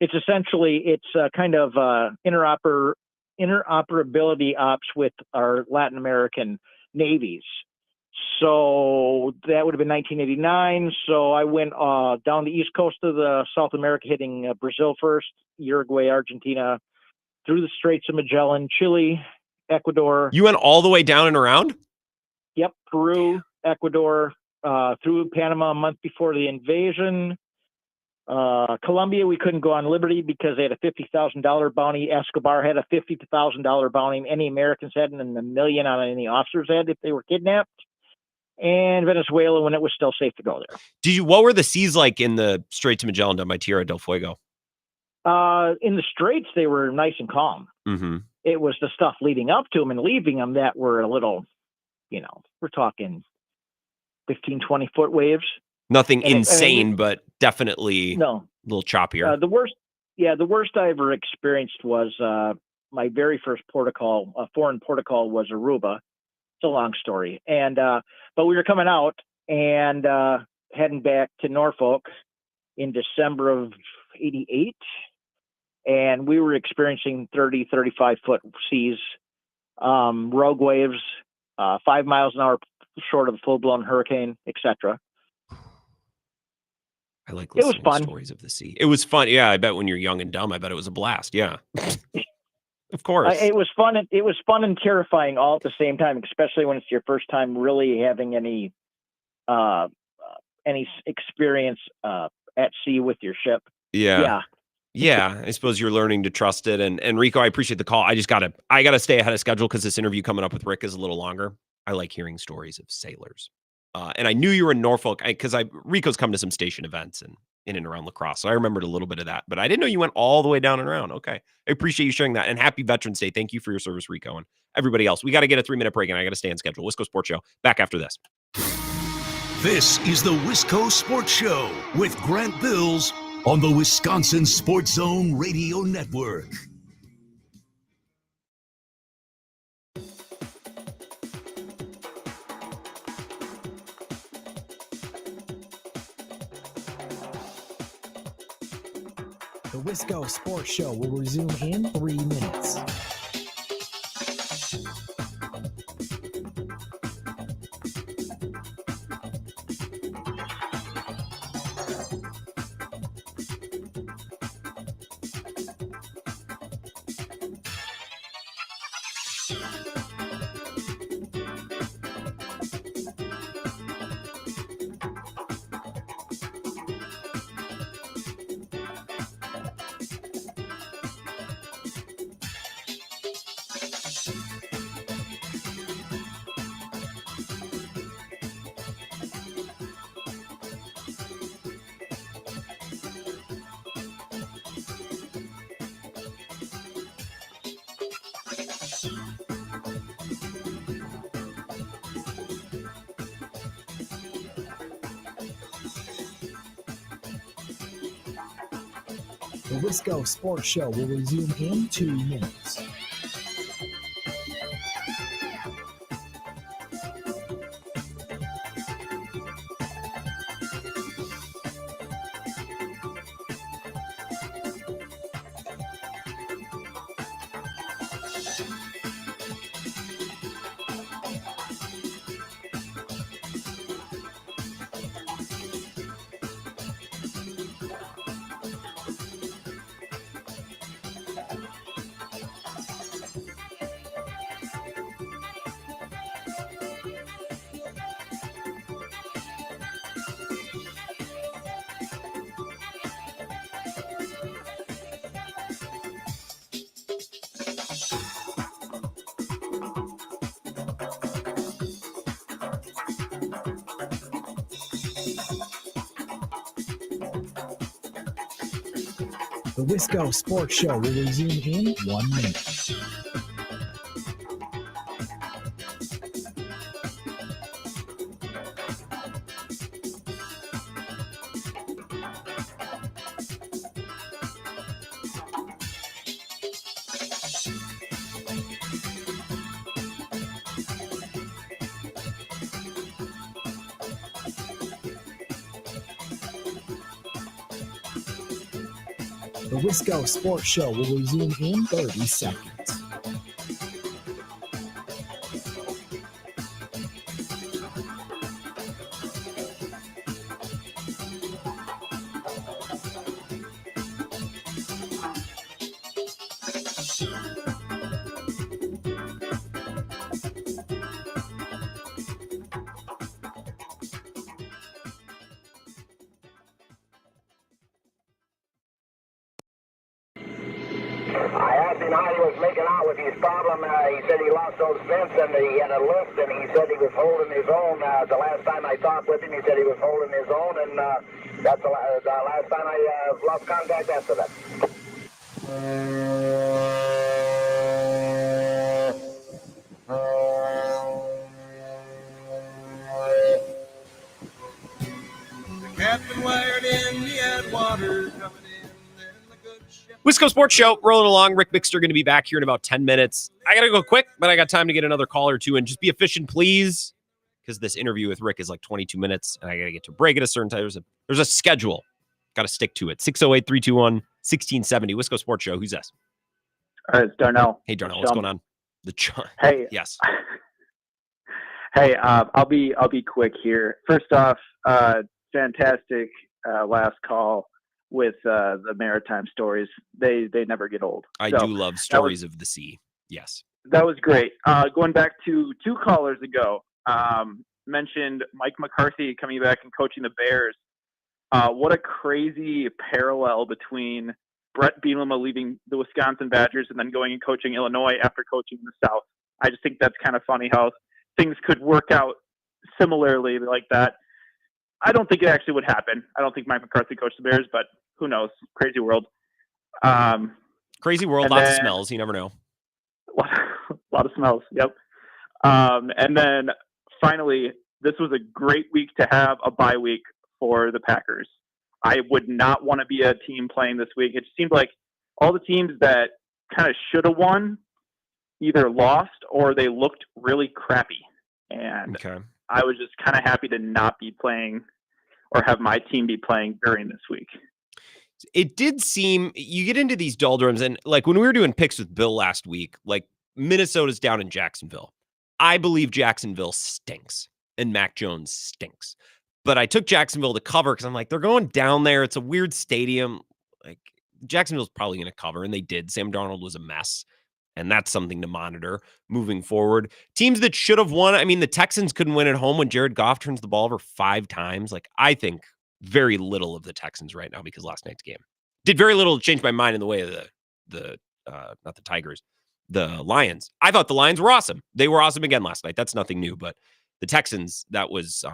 It's essentially, kind of interoperability ops with our Latin American navies. So that would have been 1989. So I went down the east coast of the South America, hitting Brazil first, Uruguay, Argentina, through the Straits of Magellan, Chile, Ecuador. You went all the way down and around? Yep, Peru, Ecuador, through Panama a month before the invasion. Colombia, we couldn't go on liberty because they had a $50,000 bounty. Escobar had a $50,000 bounty. Any Americans had, and $1 million on any officers had if they were kidnapped. And Venezuela, when it was still safe to go there. What were the seas like in the Straits of Magellan down by Tierra del Fuego? In the Straits, they were nice and calm. Mm-hmm. It was the stuff leading up to them and leaving them that were a little, we're talking 15, 20-foot waves. Nothing insane, but definitely no, a little choppier. The worst I ever experienced was my very first foreign port of call was Aruba. It's a long story. And but we were coming out and heading back to Norfolk in December of 88. And we were experiencing 30, 35-foot seas, rogue waves, 5 miles an hour short of a full-blown hurricane, etc. I like listening to stories of the sea. It was fun. Yeah, I bet when you're young and dumb, I bet it was a blast. Yeah. Of course. It was fun. It was fun and terrifying all at the same time, especially when it's your first time really having any experience at sea with your ship. Yeah. Yeah. I suppose you're learning to trust it. And Rico, I appreciate the call. I gotta stay ahead of schedule because this interview coming up with Rick is a little longer. I like hearing stories of sailors. And I knew you were in Norfolk because Rico's come to some station events and in and around La Crosse. So I remembered a little bit of that, but I didn't know you went all the way down and around. Okay. I appreciate you sharing that. And happy Veterans Day. Thank you for your service, Rico. And everybody else, we got to get a 3-minute break and I got to stay on schedule. Wisco Sports Show. Back after this. This is the Wisco Sports Show with Grant Bills on the Wisconsin Sports Zone Radio Network. The Wisco Sports Show will resume in 3 minutes. The Wisco Sports Show will resume in 2 minutes. The Wisco Sports Show will resume in 1 minute. The Wisco Sports Show will resume in 30 seconds. him how he was making out with his problem. He said he lost those vents and he had a lift, and he said he was holding his own. The last time I talked with him, he said he was holding his own, and that's the last time I lost contact after that. The captain wired in, he had water coming in. Wisco Sports Show, rolling along. Rick Mixter going to be back here in about 10 minutes. I got to go quick, but I got time to get another call or two. And just be efficient, please, because this interview with Rick is like 22 minutes, and I got to get to break at a certain time. There's a schedule. Got to stick to it. 608-321-1670. Wisco Sports Show. Who's this? It's Darnell. Hey, Darnell. What's going on? Hey. Yes. Hey, I'll be quick here. First off, fantastic last call with the maritime stories. They never get old. I do love stories of the sea. Yes. That was great. Going back to 2 callers ago, mentioned Mike McCarthy coming back and coaching the Bears. What a crazy parallel between Brett Bielema leaving the Wisconsin Badgers and then going and coaching Illinois after coaching the South. I just think that's kind of funny how things could work out similarly like that. I don't think it actually would happen. I don't think Mike McCarthy coached the Bears, but who knows? Crazy world. Crazy world, lots of smells. You never know. A lot of smells. Yep. And then finally, this was a great week to have a bye week for the Packers. I would not want to be a team playing this week. It seemed like all the teams that kind of should have won either lost or they looked really crappy. And I was just kind of happy to not be playing or have my team be playing during this week. It did seem, you get into these doldrums, and like when we were doing picks with Bill last week, like Minnesota's down in Jacksonville. I believe Jacksonville stinks and Mac Jones stinks. But I took Jacksonville to cover because I'm like, they're going down there. It's a weird stadium. Like Jacksonville's probably going to cover, and they did. Sam Darnold was a mess. And that's something to monitor moving forward. Teams that should have won. I mean, the Texans couldn't win at home when Jared Goff turns the ball over 5 times. Like, I think very little of the Texans right now because last night's game did very little to change my mind in the way of not the Tigers, the Lions. I thought the Lions were awesome. They were awesome again last night. That's nothing new, but the Texans, that was,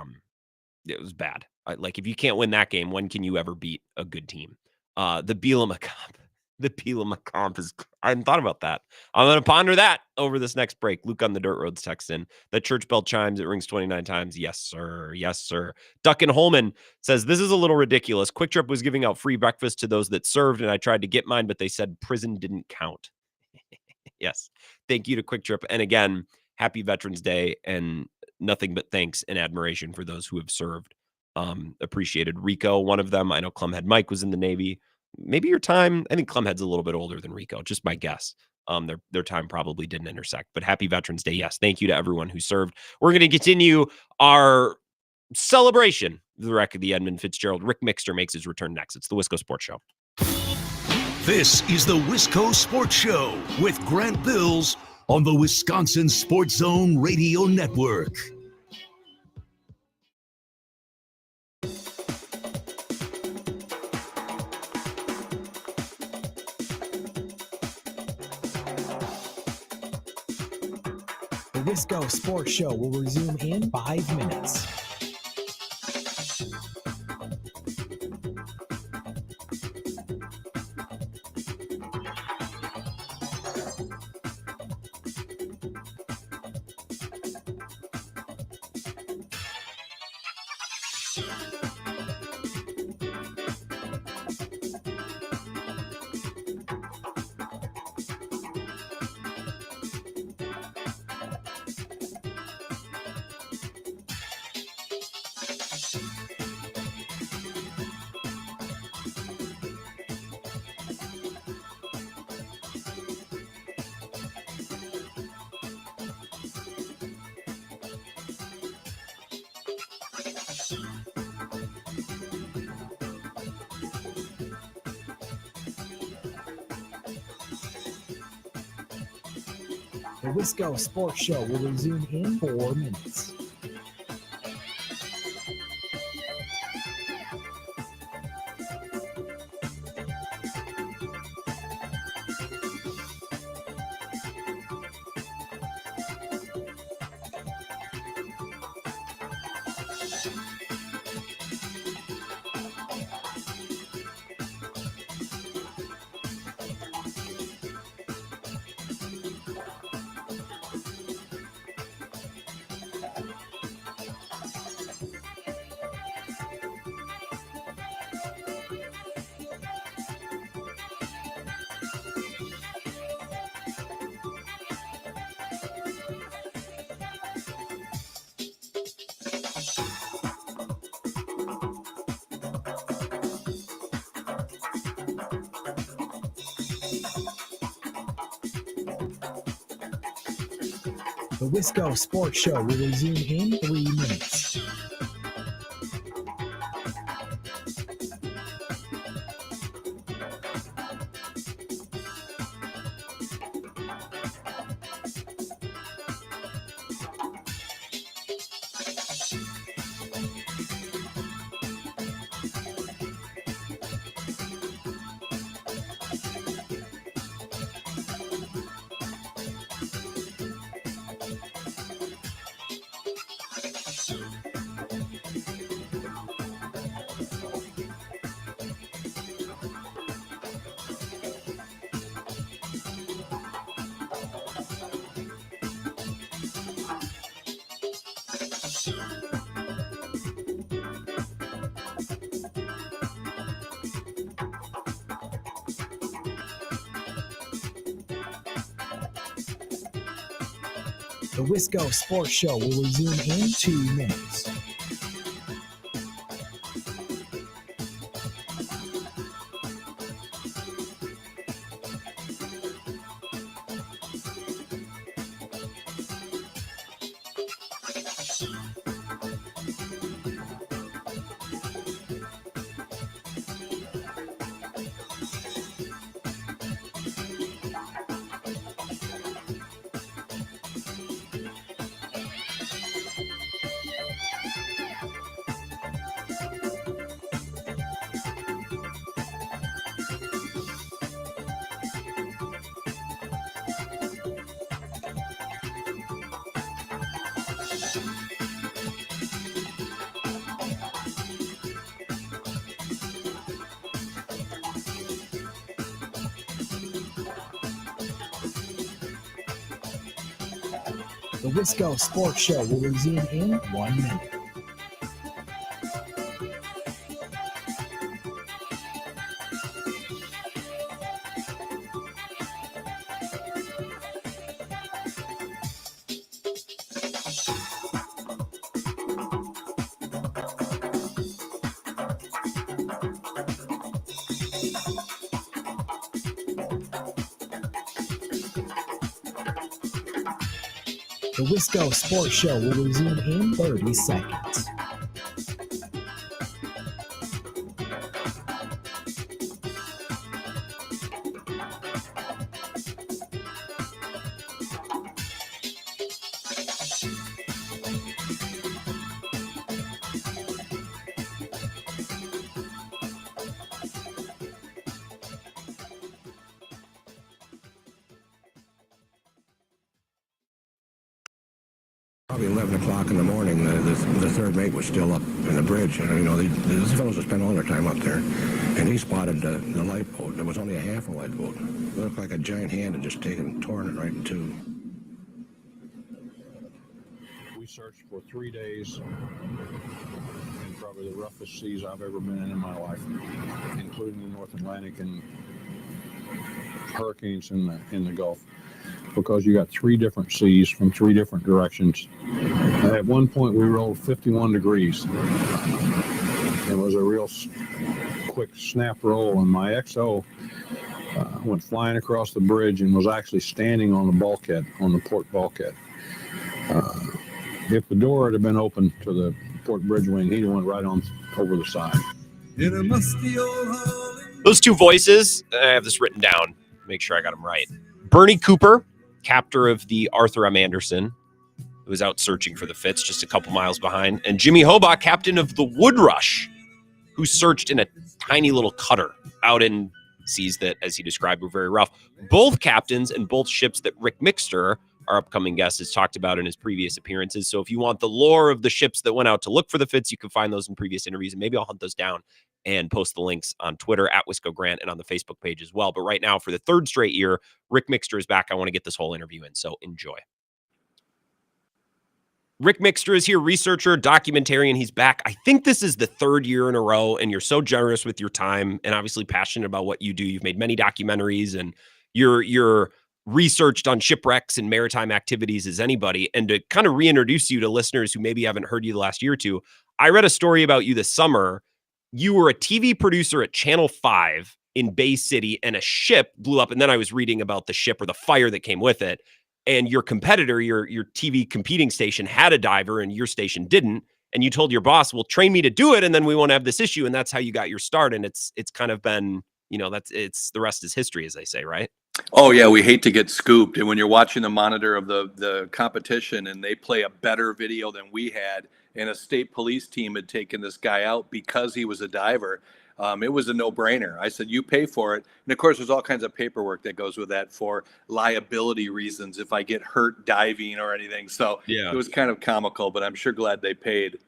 it was bad. Like, if you can't win that game, when can you ever beat a good team? The Bielema comp. The Bielema comp is, I hadn't thought about that. I'm going to ponder that over this next break. Luke on the Dirt Roads text in. The church bell chimes. It rings 29 times. Yes, sir. Yes, sir. Duncan Holman says, this is a little ridiculous. Quick Trip was giving out free breakfast to those that served, and I tried to get mine, but they said prison didn't count. Yes. Thank you to Quick Trip. And again, happy Veterans Day, and nothing but thanks and admiration for those who have served. Appreciated. Rico, one of them. I know Clumhead Mike was in the Navy. Maybe your time, I think Clumhead's a little bit older than Rico, just my guess. Their time probably didn't intersect, but happy Veterans Day. Yes. Thank you to everyone who served. We're going to continue our celebration of the wreck of the Edmund Fitzgerald. Rick Mixter makes his return next. It's the Wisco Sports Show. This is the Wisco Sports Show with Grant Bills on the Wisconsin Sports Zone Radio Network. The Wisco Sports Show will resume in 5 minutes. The Wisco Sports Show will resume in 4 minutes. The Wisco Sports Show will resume in 3 minutes. The Wisco Sports Show will resume in 2 minutes. The Wisco Sports Show will resume in 1 minute. The Wisco Sports Show will resume in 30 seconds. Probably 11 o'clock in the morning, the third mate was still up in the bridge. And, you know, these fellows have spent all their time up there. And he spotted the lifeboat. There was only a half a lifeboat. It looked like a giant hand had just torn it right in two. We searched for 3 days in probably the roughest seas I've ever been in my life, including the North Atlantic and hurricanes in the Gulf. Because you got 3 different seas from 3 different directions. And at one point, we rolled 51 degrees. It was a real quick snap roll, and my XO went flying across the bridge and was actually standing on the bulkhead, on the port bulkhead. If the door had been open to the port bridge wing, he'd went right on over the side. In a musty old hall. Those 2 voices, I have this written down. Make sure I got them right. Bernie Cooper, captor of the Arthur M. Anderson, who was out searching for the Fitz just a couple miles behind, and Jimmy Hobach, captain of the Wood Rush, who searched in a tiny little cutter out in seas that, as he described, were very rough. Both captains and both ships that Rick Mixter, our upcoming guest, has talked about in his previous appearances. So if you want the lore of the ships that went out to look for the Fitz, you can find those in previous interviews, and maybe I'll hunt those down and post the links on Twitter at Wisco Grant and on the Facebook page as well. But right now, for the 3rd straight year, Rick Mixter is back. I want to get this whole interview in, so enjoy. Rick Mixter is here, researcher, documentarian. He's back. I think this is the 3rd year in a row, and you're so generous with your time and obviously passionate about what you do. You've made many documentaries, and you're researched on shipwrecks and maritime activities as anybody. And to kind of reintroduce you to listeners who maybe haven't heard you the last year or two, I read a story about you this summer. You were a TV producer at Channel 5 in Bay City, and a ship blew up. And then I was reading about the ship or the fire that came with it. and your competitor, your TV competing station had a diver and your station didn't, and you told your boss, well, train me to do it, and then we won't have this issue. And that's how you got your start. And it's kind of been, it's the rest is history, as they say, right? Oh yeah, we hate to get scooped. And when you're watching the monitor of the competition and they play a better video than we had, and a state police team had taken this guy out because he was a diver, it was a no-brainer. I said, you pay for it. And of course, there's all kinds of paperwork that goes with that for liability reasons if I get hurt diving or anything. So yeah, it was kind of comical, but I'm sure glad they paid.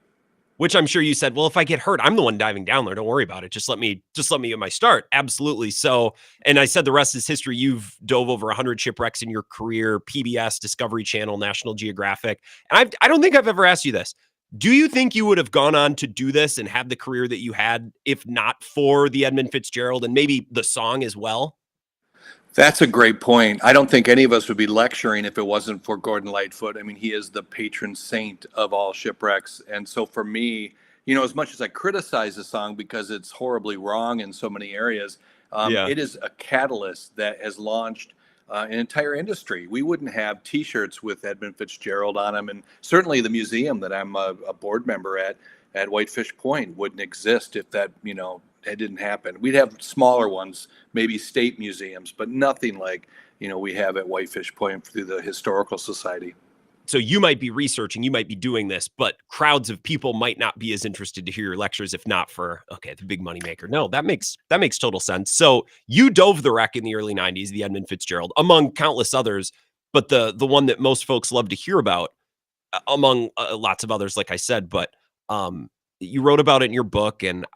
Which I'm sure you said, well, if I get hurt, I'm the one diving down there. Don't worry about it. Just let me get my start. Absolutely. So, and I said the rest is history. You've dove over 100 shipwrecks in your career, PBS, Discovery Channel, National Geographic. And I don't think I've ever asked you this. Do you think you would have gone on to do this and have the career that you had if not for the Edmund Fitzgerald and maybe the song as well? That's a great point. I don't think any of us would be lecturing if it wasn't for Gordon Lightfoot. I mean, he is the patron saint of all shipwrecks. And so for me, as much as I criticize the song because it's horribly wrong in so many areas, it is a catalyst that has launched an entire industry. We wouldn't have T-shirts with Edmund Fitzgerald on them. And certainly the museum that I'm a board member at Whitefish Point wouldn't exist if that, it didn't happen. We'd have smaller ones, maybe state museums, but nothing like, we have at Whitefish Point through the Historical Society. So you might be researching, you might be doing this, but crowds of people might not be as interested to hear your lectures if not for, the big money maker. No, that makes total sense. So you dove the wreck in the early 90s, the Edmund Fitzgerald, among countless others, but the one that most folks love to hear about, among lots of others, like I said, but you wrote about it in your book, and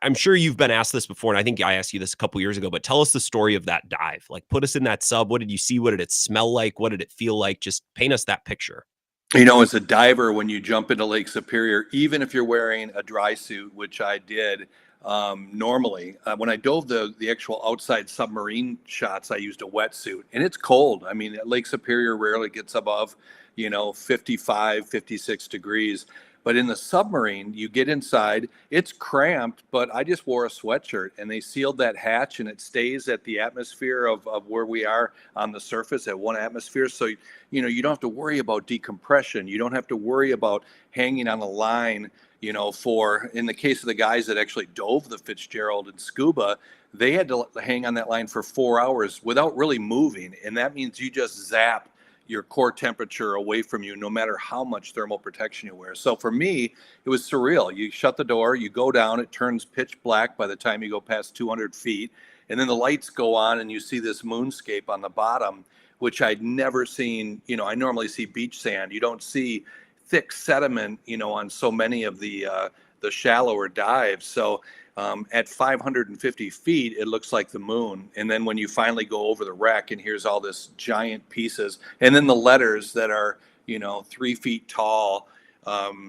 I'm sure you've been asked this before, and I think I asked you this a couple years ago, but tell us the story of that dive. Like, put us in that sub. What did you see? What did it smell like? What did it feel like? Just paint us that picture. As a diver, when you jump into Lake Superior, even if you're wearing a dry suit, which I did normally, when I dove the actual outside submarine shots, I used a wetsuit, and it's cold. I mean, Lake Superior rarely gets above, 55, 56 degrees. But in the submarine, you get inside, it's cramped, but I just wore a sweatshirt, and they sealed that hatch, and it stays at the atmosphere of where we are on the surface at 1 atmosphere. So, you don't have to worry about decompression. You don't have to worry about hanging on a line, for, in the case of the guys that actually dove the Fitzgerald and scuba, they had to hang on that line for 4 hours without really moving. And that means you just zap your core temperature away from you, no matter how much thermal protection you wear. So for me, it was surreal. You shut the door, you go down, it turns pitch black by the time you go past 200 feet. And then the lights go on and you see this moonscape on the bottom, which I'd never seen. I normally see beach sand. You don't see thick sediment, on so many of the shallower dives. So at 550 feet, it looks like the moon. And then when you finally go over the wreck and here's all this giant pieces, and then the letters that are, 3 feet tall,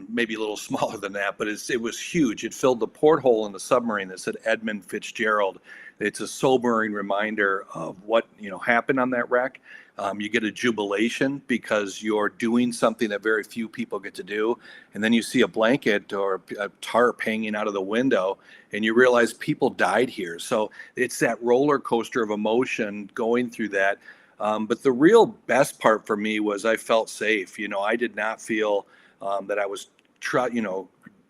maybe a little smaller than that, but it was huge. It filled the porthole in the submarine that said Edmund Fitzgerald. It's a sobering reminder of what, happened on that wreck. You get a jubilation because you're doing something that very few people get to do. And then you see a blanket or a tarp hanging out of the window and you realize people died here. So it's that roller coaster of emotion going through that. But the real best part for me was I felt safe. I did not feel that I was,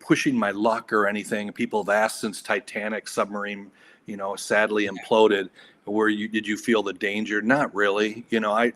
pushing my luck or anything. People have asked since Titanic submarine, sadly imploded, did you feel the danger? Not really.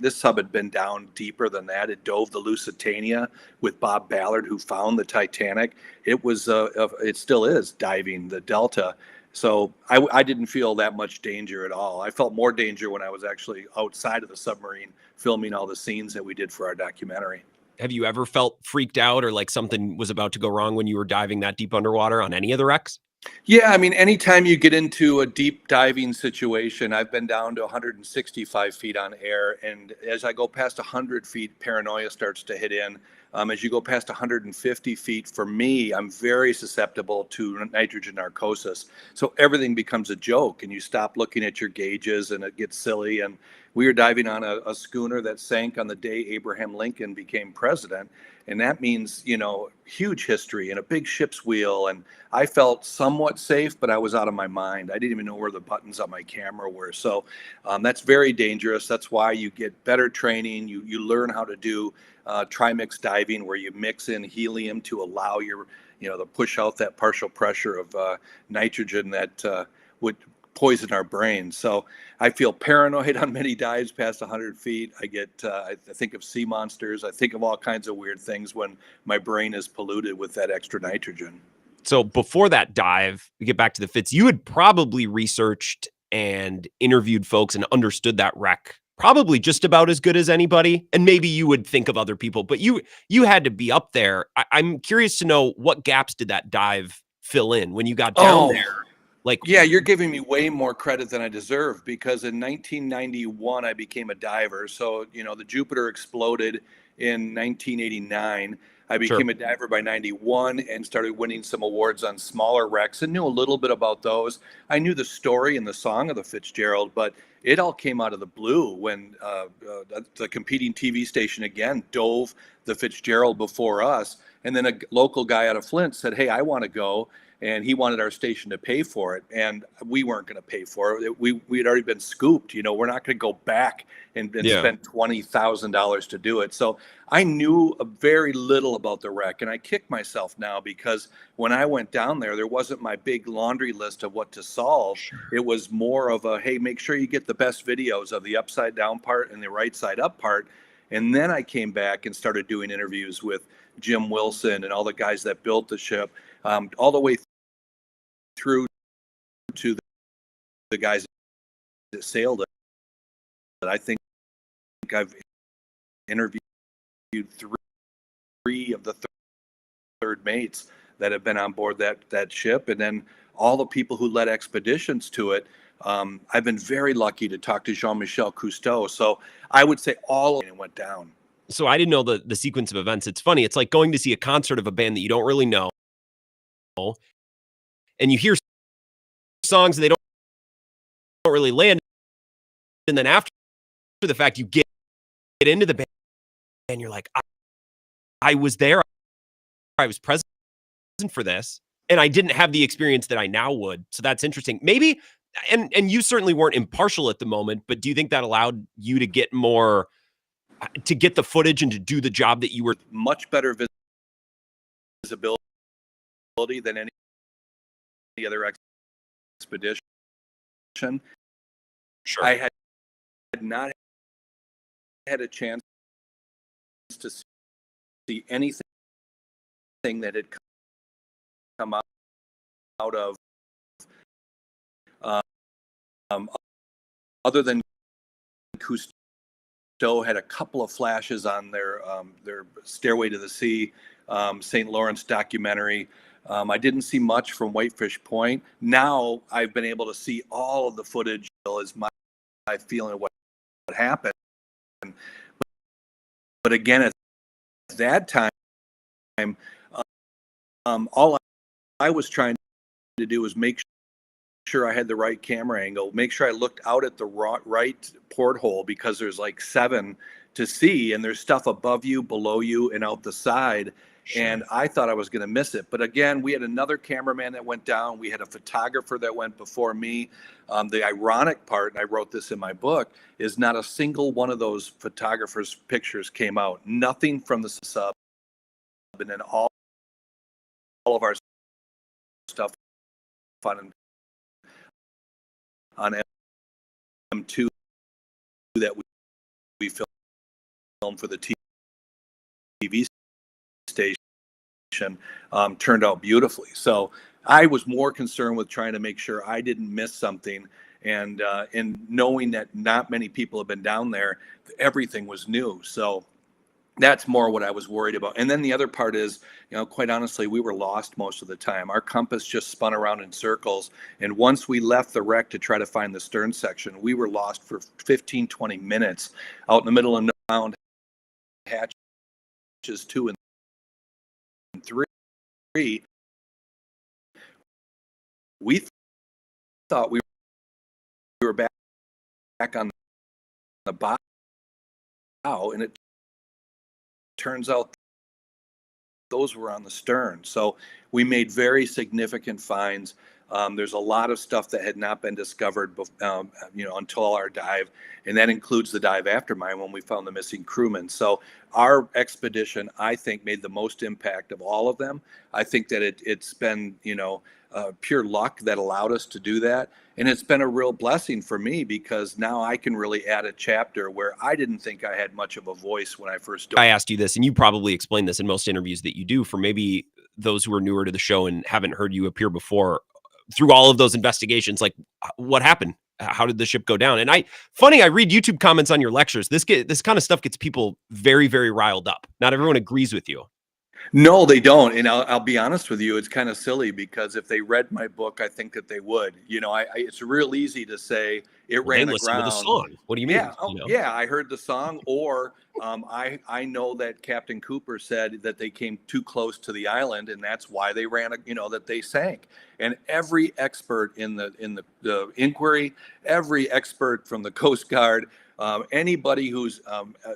This sub had been down deeper than that. It dove the Lusitania with Bob Ballard, who found the Titanic. It was, it still is diving the Delta. So I didn't feel that much danger at all. I felt more danger when I was actually outside of the submarine filming all the scenes that we did for our documentary. Have you ever felt freaked out or like something was about to go wrong when you were diving that deep underwater on any of the wrecks? Yeah, I mean, anytime you get into a deep diving situation, I've been down to 165 feet on air. And as I go past 100 feet, paranoia starts to hit in. As you go past 150 feet, for me, I'm very susceptible to nitrogen narcosis. So everything becomes a joke and you stop looking at your gauges and it gets silly. And we were diving on a schooner that sank on the day Abraham Lincoln became president. And that means, huge history and a big ship's wheel. And I felt somewhat safe, but I was out of my mind. I didn't even know where the buttons on my camera were. So that's very dangerous. That's why you get better training. You learn how to do trimix diving, where you mix in helium to allow your, to push out that partial pressure of nitrogen that would poison our brains. So I feel paranoid on many dives past 100 feet. I think of sea monsters. I think of all kinds of weird things when my brain is polluted with that extra nitrogen. So before that dive, we get back to the Fitz, you had probably researched and interviewed folks and understood that wreck probably just about as good as anybody. And maybe you would think of other people, but you had to be up there. I'm curious to know, what gaps did that dive fill in when you got down there? Yeah, you're giving me way more credit than I deserve, because in 1991 I became a diver. So, the Jupiter exploded in 1989. I became a diver by 91 and started winning some awards on smaller wrecks and knew a little bit about those. I knew the story and the song of the Fitzgerald, but it all came out of the blue when the competing TV station again dove the Fitzgerald before us. And then a local guy out of Flint said, "Hey, I want to go." And he wanted our station to pay for it, and we weren't going to pay for it. We had already been scooped. We're not going to go back and spend $20,000 to do it. So I knew very little about the wreck, and I kick myself now, because when I went down there wasn't my big laundry list of what to solve. It was more of a, hey, make sure you get the best videos of the upside down part and the right side up part. And then I came back and started doing interviews with Jim Wilson and all the guys that built the ship, all the way through to the guys that sailed it. But I think I've interviewed three of the third mates that have been on board that ship, and then all the people who led expeditions to it. I've been very lucky to talk to Jean-Michel Cousteau. So I would say all of it went down. So I didn't know the sequence of events. It's funny. It's like going to see a concert of a band that you don't really know, and you hear songs and they don't really land, and then after the fact you get into the band and you're like, I was there, I was present for this, and I didn't have the experience that I now would. So that's interesting. Maybe, and you certainly weren't impartial at the moment, but do you think that allowed you to get more, to get the footage and to do the job that you were? Much better visibility than any other expedition. Sure. I had not had a chance to see anything that had come out of other than Cousteau had a couple of flashes on their Stairway to the Sea, St. Lawrence documentary. I didn't see much from Whitefish Point. Now I've been able to see all of the footage. Is my feeling of what happened. But again, at that time, all I was trying to do was make sure I had the right camera angle, make sure I looked out at the right porthole, because there's like 7 to see, and there's stuff above you, below you, and out the side. Sure. And I thought I was going to miss it. But again, we had another cameraman that went down. We had a photographer that went before me. The ironic part, and I wrote this in my book, is not a single one of those photographers' pictures came out. Nothing from the sub. And then all of our stuff on M2 that we filmed for the TV station turned out beautifully. So I was more concerned with trying to make sure I didn't miss something, and knowing that not many people have been down there, everything was new. So that's more what I was worried about. And then the other part is, quite honestly, we were lost most of the time. Our compass just spun around in circles. And once we left the wreck to try to find the stern section, we were lost for 15, 20 minutes out in the middle of no found hatches 2 and 3. We thought we were back on the bow, and it turns out those were on the stern. So we made very significant finds. There's a lot of stuff that had not been discovered, until our dive, and that includes the dive after mine when we found the missing crewmen. So our expedition, I think, made the most impact of all of them. I think that it's been, pure luck that allowed us to do that, and it's been a real blessing for me because now I can really add a chapter where I didn't think I had much of a voice when I first. I asked you this, and you probably explained this in most interviews that you do. For maybe those who are newer to the show and haven't heard you appear before, through all of those investigations, like what happened? How did the ship go down? And I read YouTube comments on your lectures. This kind of stuff gets people very, very riled up. Not everyone agrees with you. No, they don't. And I'll be honest with you, it's kind of silly because if they read my book, I think that they would. It's real easy to say it ran aground. To the song. What do you mean? Yeah, yeah, I heard the song, or I know that Captain Cooper said that they came too close to the island, and that's why they ran. That they sank. And every expert in the inquiry, every expert from the Coast Guard, anybody who's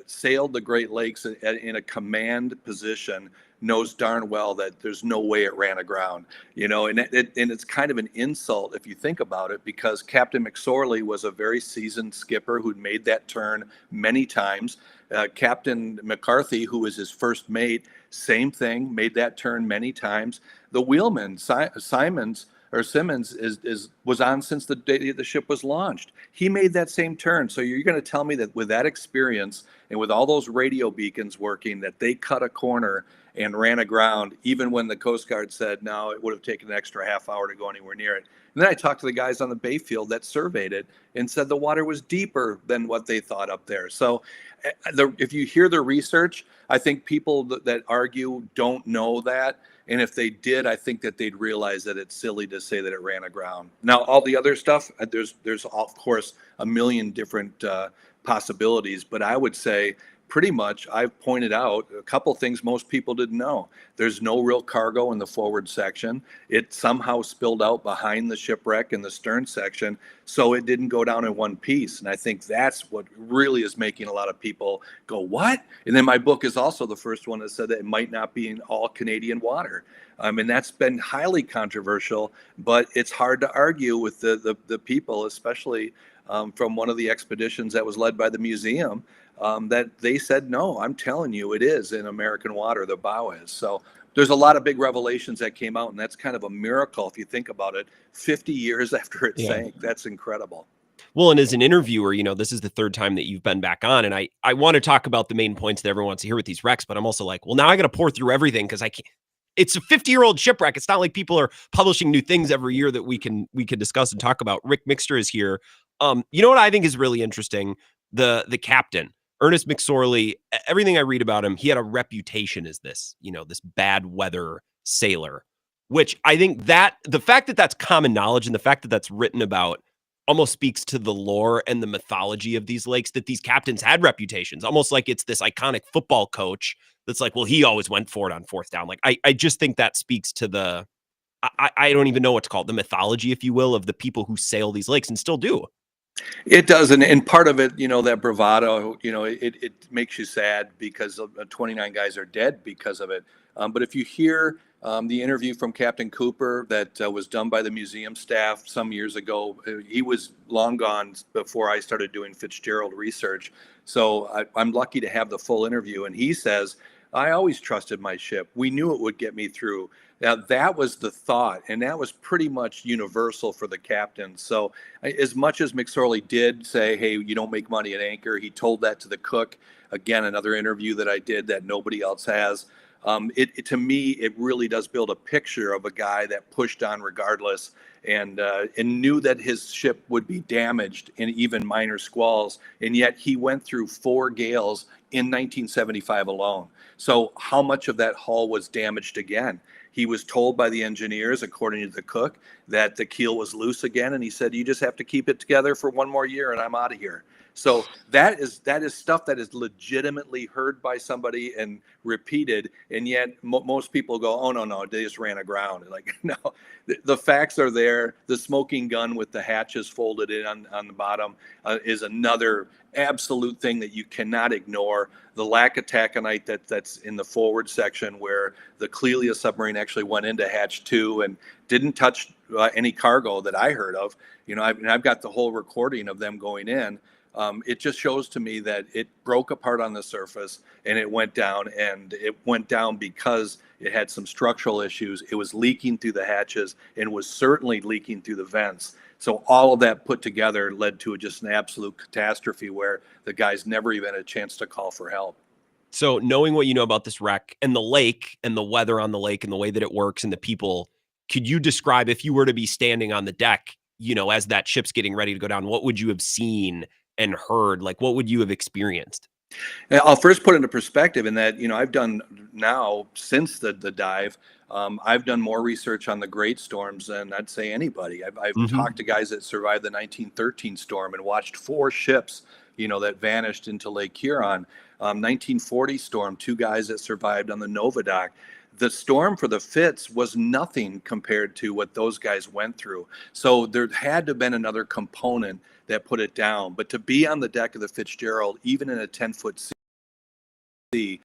sailed the Great Lakes in a command position knows darn well that there's no way it ran aground, and it's kind of an insult if you think about it, because Captain McSorley was a very seasoned skipper who'd made that turn many times. Captain McCarthy, who was his first mate, same thing, made that turn many times. The wheelman, Simmons was on since the day the ship was launched. He made that same turn. So you're going to tell me that with that experience and with all those radio beacons working, that they cut a corner and ran aground, even when the Coast Guard said, no, it would have taken an extra half hour to go anywhere near it. And then I talked to the guys on the Bayfield that surveyed it and said the water was deeper than what they thought up there. So if you hear the research, I think people that argue don't know that. And if they did, I think that they'd realize that it's silly to say that it ran aground. Now, all the other stuff, there's of course a million different possibilities, but I would say pretty much I've pointed out a couple things most people didn't know. There's no real cargo in the forward section. It somehow spilled out behind the shipwreck in the stern section, so it didn't go down in one piece. And I think that's what really is making a lot of people go, what? And then my book is also the first one that said that it might not be in all Canadian water. And that's been highly controversial, but it's hard to argue with the people, especially from one of the expeditions that was led by the museum, that they said, no, I'm telling you, it is in American water, the bow is. So there's a lot of big revelations that came out, and that's kind of a miracle if you think about it. 50 years after it sank, that's incrediable. Well, and as an interviewer, this is the third time that you've been back on, and I want to talk about the main points that everyone wants to hear with these wrecks, but I'm also like, well, now I got to pour through everything because I can't. It's a 50-year-old shipwreck. It's not like people are publishing new things every year that we can discuss and talk about. Rick Mixter is here. You know what I think is really interesting? The captain, Ernest McSorley. Everything I read about him, he had a reputation as this bad weather sailor, which I think that the fact that that's common knowledge and the fact that that's written about almost speaks to the lore and the mythology of these lakes, that these captains had reputations, almost like it's this iconic football coach that's like, well, he always went for it on fourth down. Like, I just think that speaks to I don't even know what to call it, the mythology, if you will, of the people who sail these lakes and still do. It does, and part of it, that bravado, it makes you sad because 29 guys are dead because of it. But if you hear the interview from Captain Cooper that was done by the museum staff some years ago, he was long gone before I started doing Fitzgerald research. So I'm lucky to have the full interview, and he says, I always trusted my ship. We knew it would get me through. Now, that was the thought, and that was pretty much universal for the captain. So as much as McSorley did say, hey, you don't make money at anchor, he told that to the cook. Again, another interview that I did that nobody else has. To me, it really does build a picture of a guy that pushed on regardless and knew that his ship would be damaged in even minor squalls. And yet he went through 4 gales in 1975 alone. So how much of that hull was damaged again? He was told by the engineers, according to the cook, that the keel was loose again. And he said, you just have to keep it together for 1 more year and I'm out of here. So that is stuff that is legitimately heard by somebody and repeated, and yet most people go, "Oh no, they just ran aground." And like, no, the facts are there. The smoking gun with the hatches folded in on the bottom is another absolute thing that you cannot ignore. The lack of taconite that's in the forward section, where the Clelia submarine actually went into hatch 2 and didn't touch any cargo that I heard of. I've got the whole recording of them going in. It just shows to me that it broke apart on the surface and it went down, and it went down because it had some structural issues. It was leaking through the hatches and was certainly leaking through the vents. So all of that put together led to just an absolute catastrophe where the guys never even had a chance to call for help. So knowing what you know about this wreck and the lake and the weather on the lake and the way that it works and the people, could you describe, if you were to be standing on the deck, as that ship's getting ready to go down, what would you have seen and heard? Like, what would you have experienced? I'll first put into perspective in that, I've done now since the dive, I've done more research on the great storms than I'd say anybody. I've talked to guys that survived the 1913 storm and watched 4 ships, that vanished into Lake Huron. 1940 storm, 2 guys that survived on the Novadoc. The storm for the Fitz was nothing compared to what those guys went through. So there had to have been another component that put it down. But to be on the deck of the Fitzgerald, even in a 10-foot sea,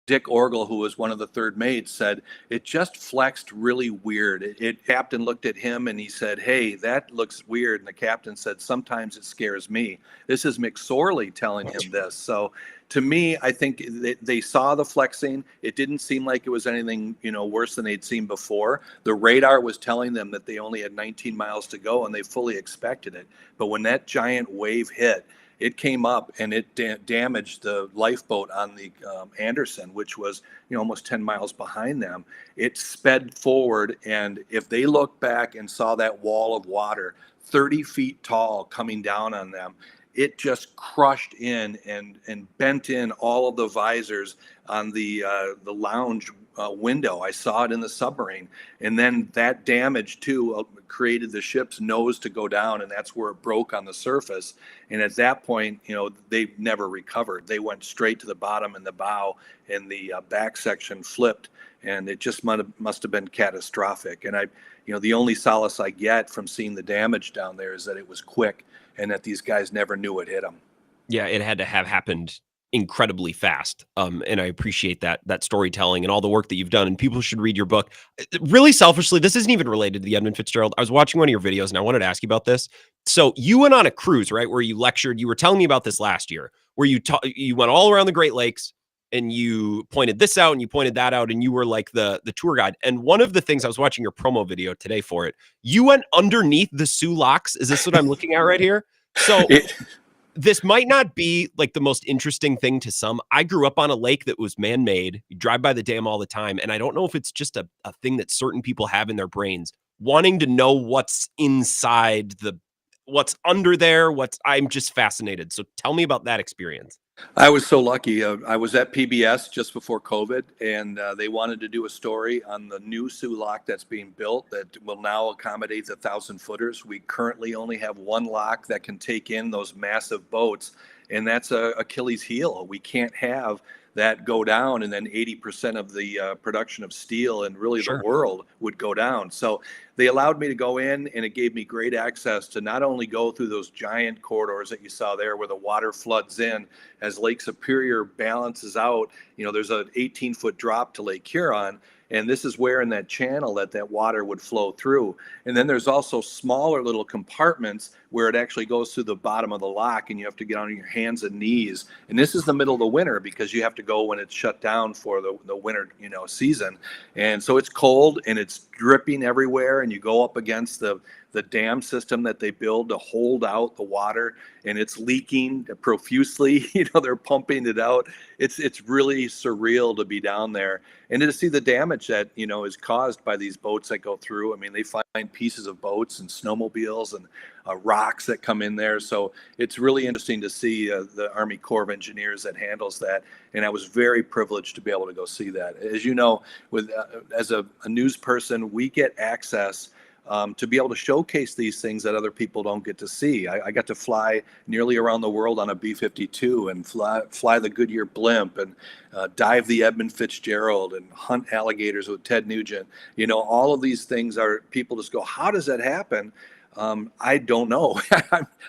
Dick Orgel, who was one of the third mates, said it just flexed really weird. Captain looked at him and he said, "Hey, that looks weird." And the captain said, "Sometimes it scares me." This is McSorley telling him this. So to me, I think they saw the flexing. It didn't seem like it was anything, worse than they'd seen before. The radar was telling them that they only had 19 miles to go, and they fully expected it. But when that giant wave hit, it came up and it damaged the lifeboat on the Anderson, which was almost 10 miles behind them. It sped forward, and if they looked back and saw that wall of water 30 feet tall coming down on them, it just crushed in and bent in all of the visors on the lounge window. I saw it in the submarine, and then that damage too created the ship's nose to go down, and that's where it broke on the surface. And at that point, they never recovered. They went straight to the bottom, and the bow and the back section flipped, and it just must have been catastrophic. And the only solace I get from seeing the damage down there is that it was quick and that these guys never knew it hit them. Yeah, it had to have happened incredibly fast. And I appreciate that storytelling and all the work that you've done. And people should read your book. Really selfishly, this isn't even related to the Edmund Fitzgerald. I was watching one of your videos and I wanted to ask you about this. So you went on a cruise, right, where you lectured. You were telling me about this last year, where you went all around the Great Lakes and you pointed this out and you pointed that out, and you were like the tour guide. And one of the things, I was watching your promo video today for it, you went underneath the Soo locks. Is this what I'm looking at right here? So this might not be like the most interesting thing to some. I grew up on a lake that was man-made. You drive by the dam all the time. And I don't know if it's just a thing that certain people have in their brains, wanting to know what's inside what's under there. I'm just fascinated. So tell me about that experience. I was so lucky. I was at PBS just before COVID, and they wanted to do a story on the new Soo lock that's being built that will now accommodate the 1,000-footers. We currently only have one lock that can take in those massive boats, and that's a Achilles heel. We can't have that go down, and then 80% of the production of steel and really the world would go down. So they allowed me to go in, and it gave me great access to not only go through those giant corridors that you saw there where the water floods in as Lake Superior balances out. There's an 18-foot drop to Lake Huron, and this is where in that channel that water would flow through. And then there's also smaller little compartments where it actually goes through the bottom of the lock, and you have to get on your hands and knees. And this is the middle of the winter because you have to go when it's shut down for the winter, season. And so it's cold and it's dripping everywhere, and you go up against the dam system that they build to hold out the water, and it's leaking profusely. They're pumping it out. It's really surreal to be down there and to see the damage that is caused by these boats that go through. I mean, they find pieces of boats and snowmobiles and rocks that come in there. So it's really interesting to see the Army Corps of Engineers that handles that. And I was very privileged to be able to go see that. As you know, with as a news person, we get access to be able to showcase these things that other people don't get to see. I got to fly nearly around the world on a B-52 and fly the Goodyear blimp and dive the Edmund Fitzgerald and hunt alligators with Ted Nugent. All of these things are, people just go, how does that happen? I don't know.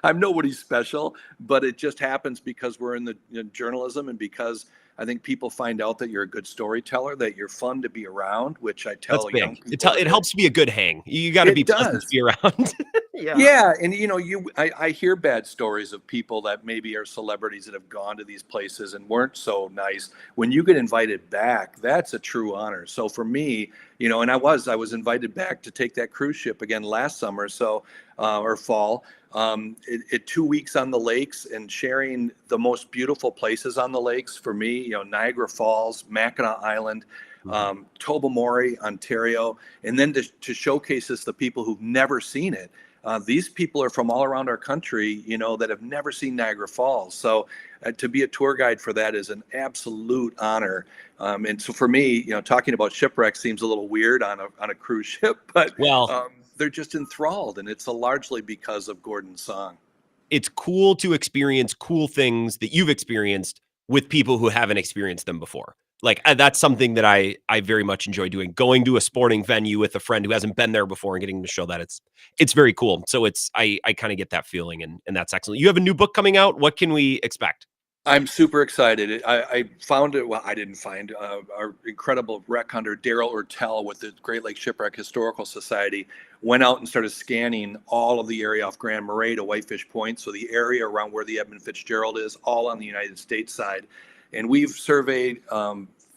I'm nobody special, but it just happens because we're in the journalism, and because I think people find out that you're a good storyteller, that you're fun to be around, which I tell That's young big. people. It helps to be a good hang. You got to be pleasant to be around. Yeah, and I hear bad stories of people that maybe are celebrities that have gone to these places and weren't so nice. When you get invited back, that's a true honor. So for me, and I was invited back to take that cruise ship again last summer, or fall. 2 weeks on the lakes and sharing the most beautiful places on the lakes for me, Niagara Falls, Mackinac Island, Tobermory, Ontario, and then to showcase this to people who've never seen it. These people are from all around our country, that have never seen Niagara Falls. So to be a tour guide for that is an absolute honor. And so for me, talking about shipwrecks seems a little weird on a cruise ship, but they're just enthralled, and it's largely because of Gordon's song. It's cool to experience cool things that you've experienced with people who haven't experienced them before. Like that's something that I very much enjoy doing, going to a sporting venue with a friend who hasn't been there before and getting to show that it's very cool. So I kind of get that feeling, and that's excellent. You have a new book coming out. What can we expect? I'm super excited. I found it. Well, I didn't find our incredible wreck hunter, Daryl Urtel with the Great Lakes Shipwreck Historical Society, went out and started scanning all of the area off Grand Marais to Whitefish Point. So the area around where the Edmund Fitzgerald is, all on the United States side. And we've surveyed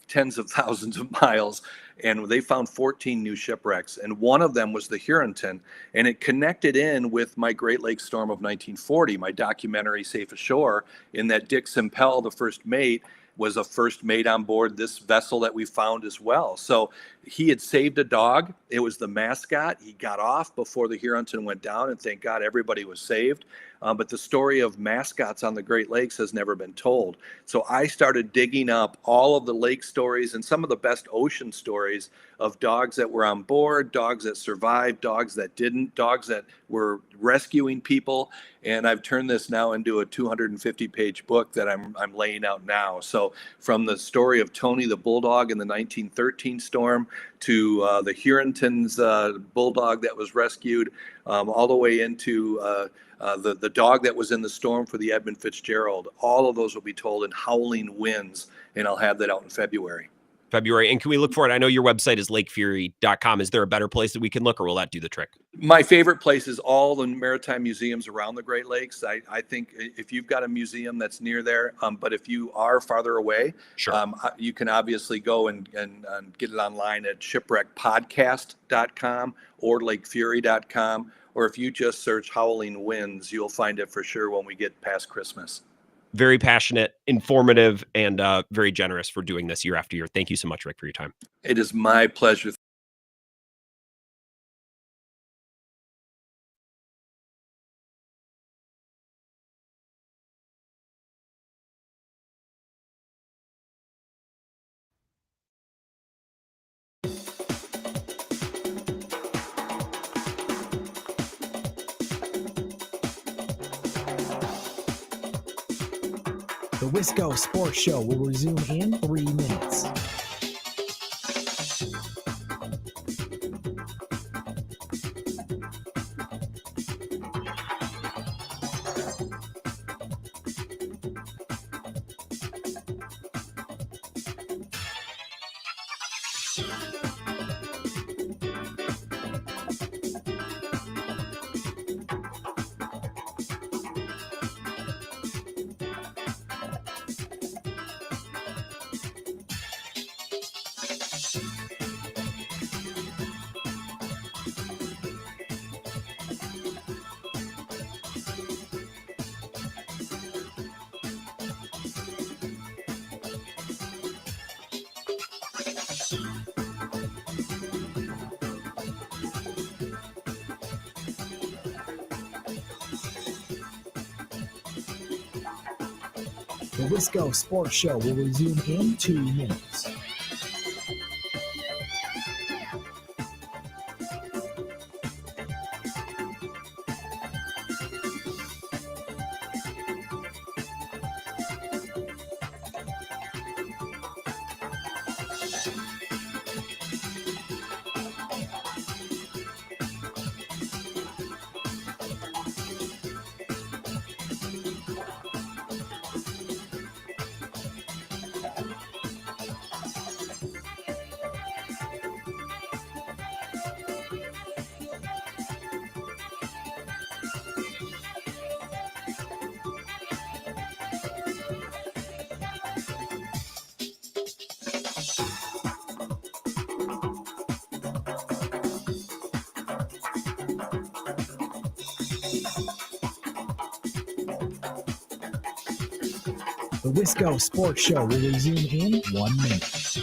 tens of thousands of miles, and they found 14 new shipwrecks. And one of them was the Huronton, and it connected in with my Great Lakes storm of 1940, my documentary Safe Ashore, in that Dick Sempel, the first mate, was a first mate on board this vessel that we found as well. So he had saved a dog. It was the mascot. He got off before the Huronton went down, and thank God everybody was saved. But the story of mascots on the Great Lakes has never been told. So I started digging up all of the lake stories and some of the best ocean stories of dogs that were on board, dogs that survived, dogs that didn't, dogs that were rescuing people. And I've turned this now into a 250-page book that I'm laying out now. So from the story of Tony the Bulldog in the 1913 storm to the Huronton's bulldog that was rescued, all the way into the dog that was in the storm for the Edmund Fitzgerald. All of those will be told in Howling Winds, and I'll have that out in February. And can we look for it? I know your website is lakefury.com. Is there a better place that we can look, or will that do the trick? My favorite place is all the maritime museums around the Great Lakes. I think if you've got a museum that's near there, but if you are farther away, you can obviously go and get it online at shipwreckpodcast.com or lakefury.com. Or if you just search Howling Winds, you'll find it for sure when we get past Christmas. Very passionate, informative, and very generous for doing this year after year. Thank you so much, Rick, for your time. It is my pleasure. The Wisco Sports Show will resume in 3 minutes. The Wisco Sports Show will resume in 2 minutes. The Wisco Sports Show will resume in 1 minute.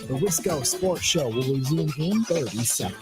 The Wisco Sports Show will resume in 30 seconds.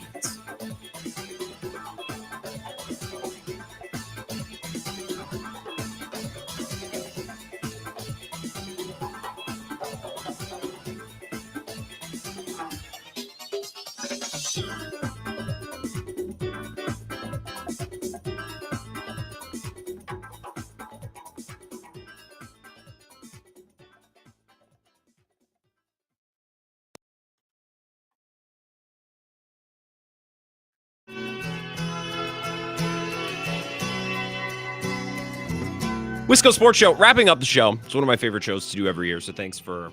Wisco Sports Show, wrapping up the show. It's one of my favorite shows to do every year, so thanks for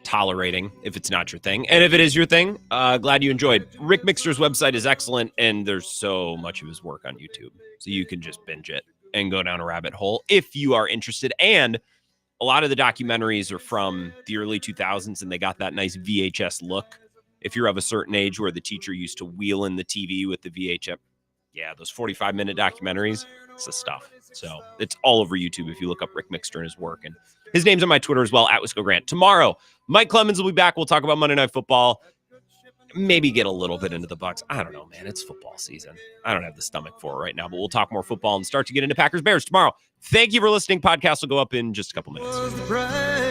tolerating if it's not your thing. And if it is your thing, glad you enjoyed. Rick Mixter's website is excellent, and there's so much of his work on YouTube. So you can just binge it and go down a rabbit hole if you are interested. And a lot of the documentaries are from the early 2000s, and they got that nice VHS look. If you're of a certain age where the teacher used to wheel in the TV with the VHS, yeah, those 45-minute documentaries, it's the stuff. So it's all over YouTube if you look up Rick Mixter and his work. And his name's on my Twitter as well, @WiscoGrant. Tomorrow, Mike Clemens will be back. We'll talk about Monday Night Football. Maybe get a little bit into the Bucs. I don't know, man. It's football season. I don't have the stomach for it right now, but we'll talk more football and start to get into Packers Bears tomorrow. Thank you for listening. Podcast will go up in just a couple minutes.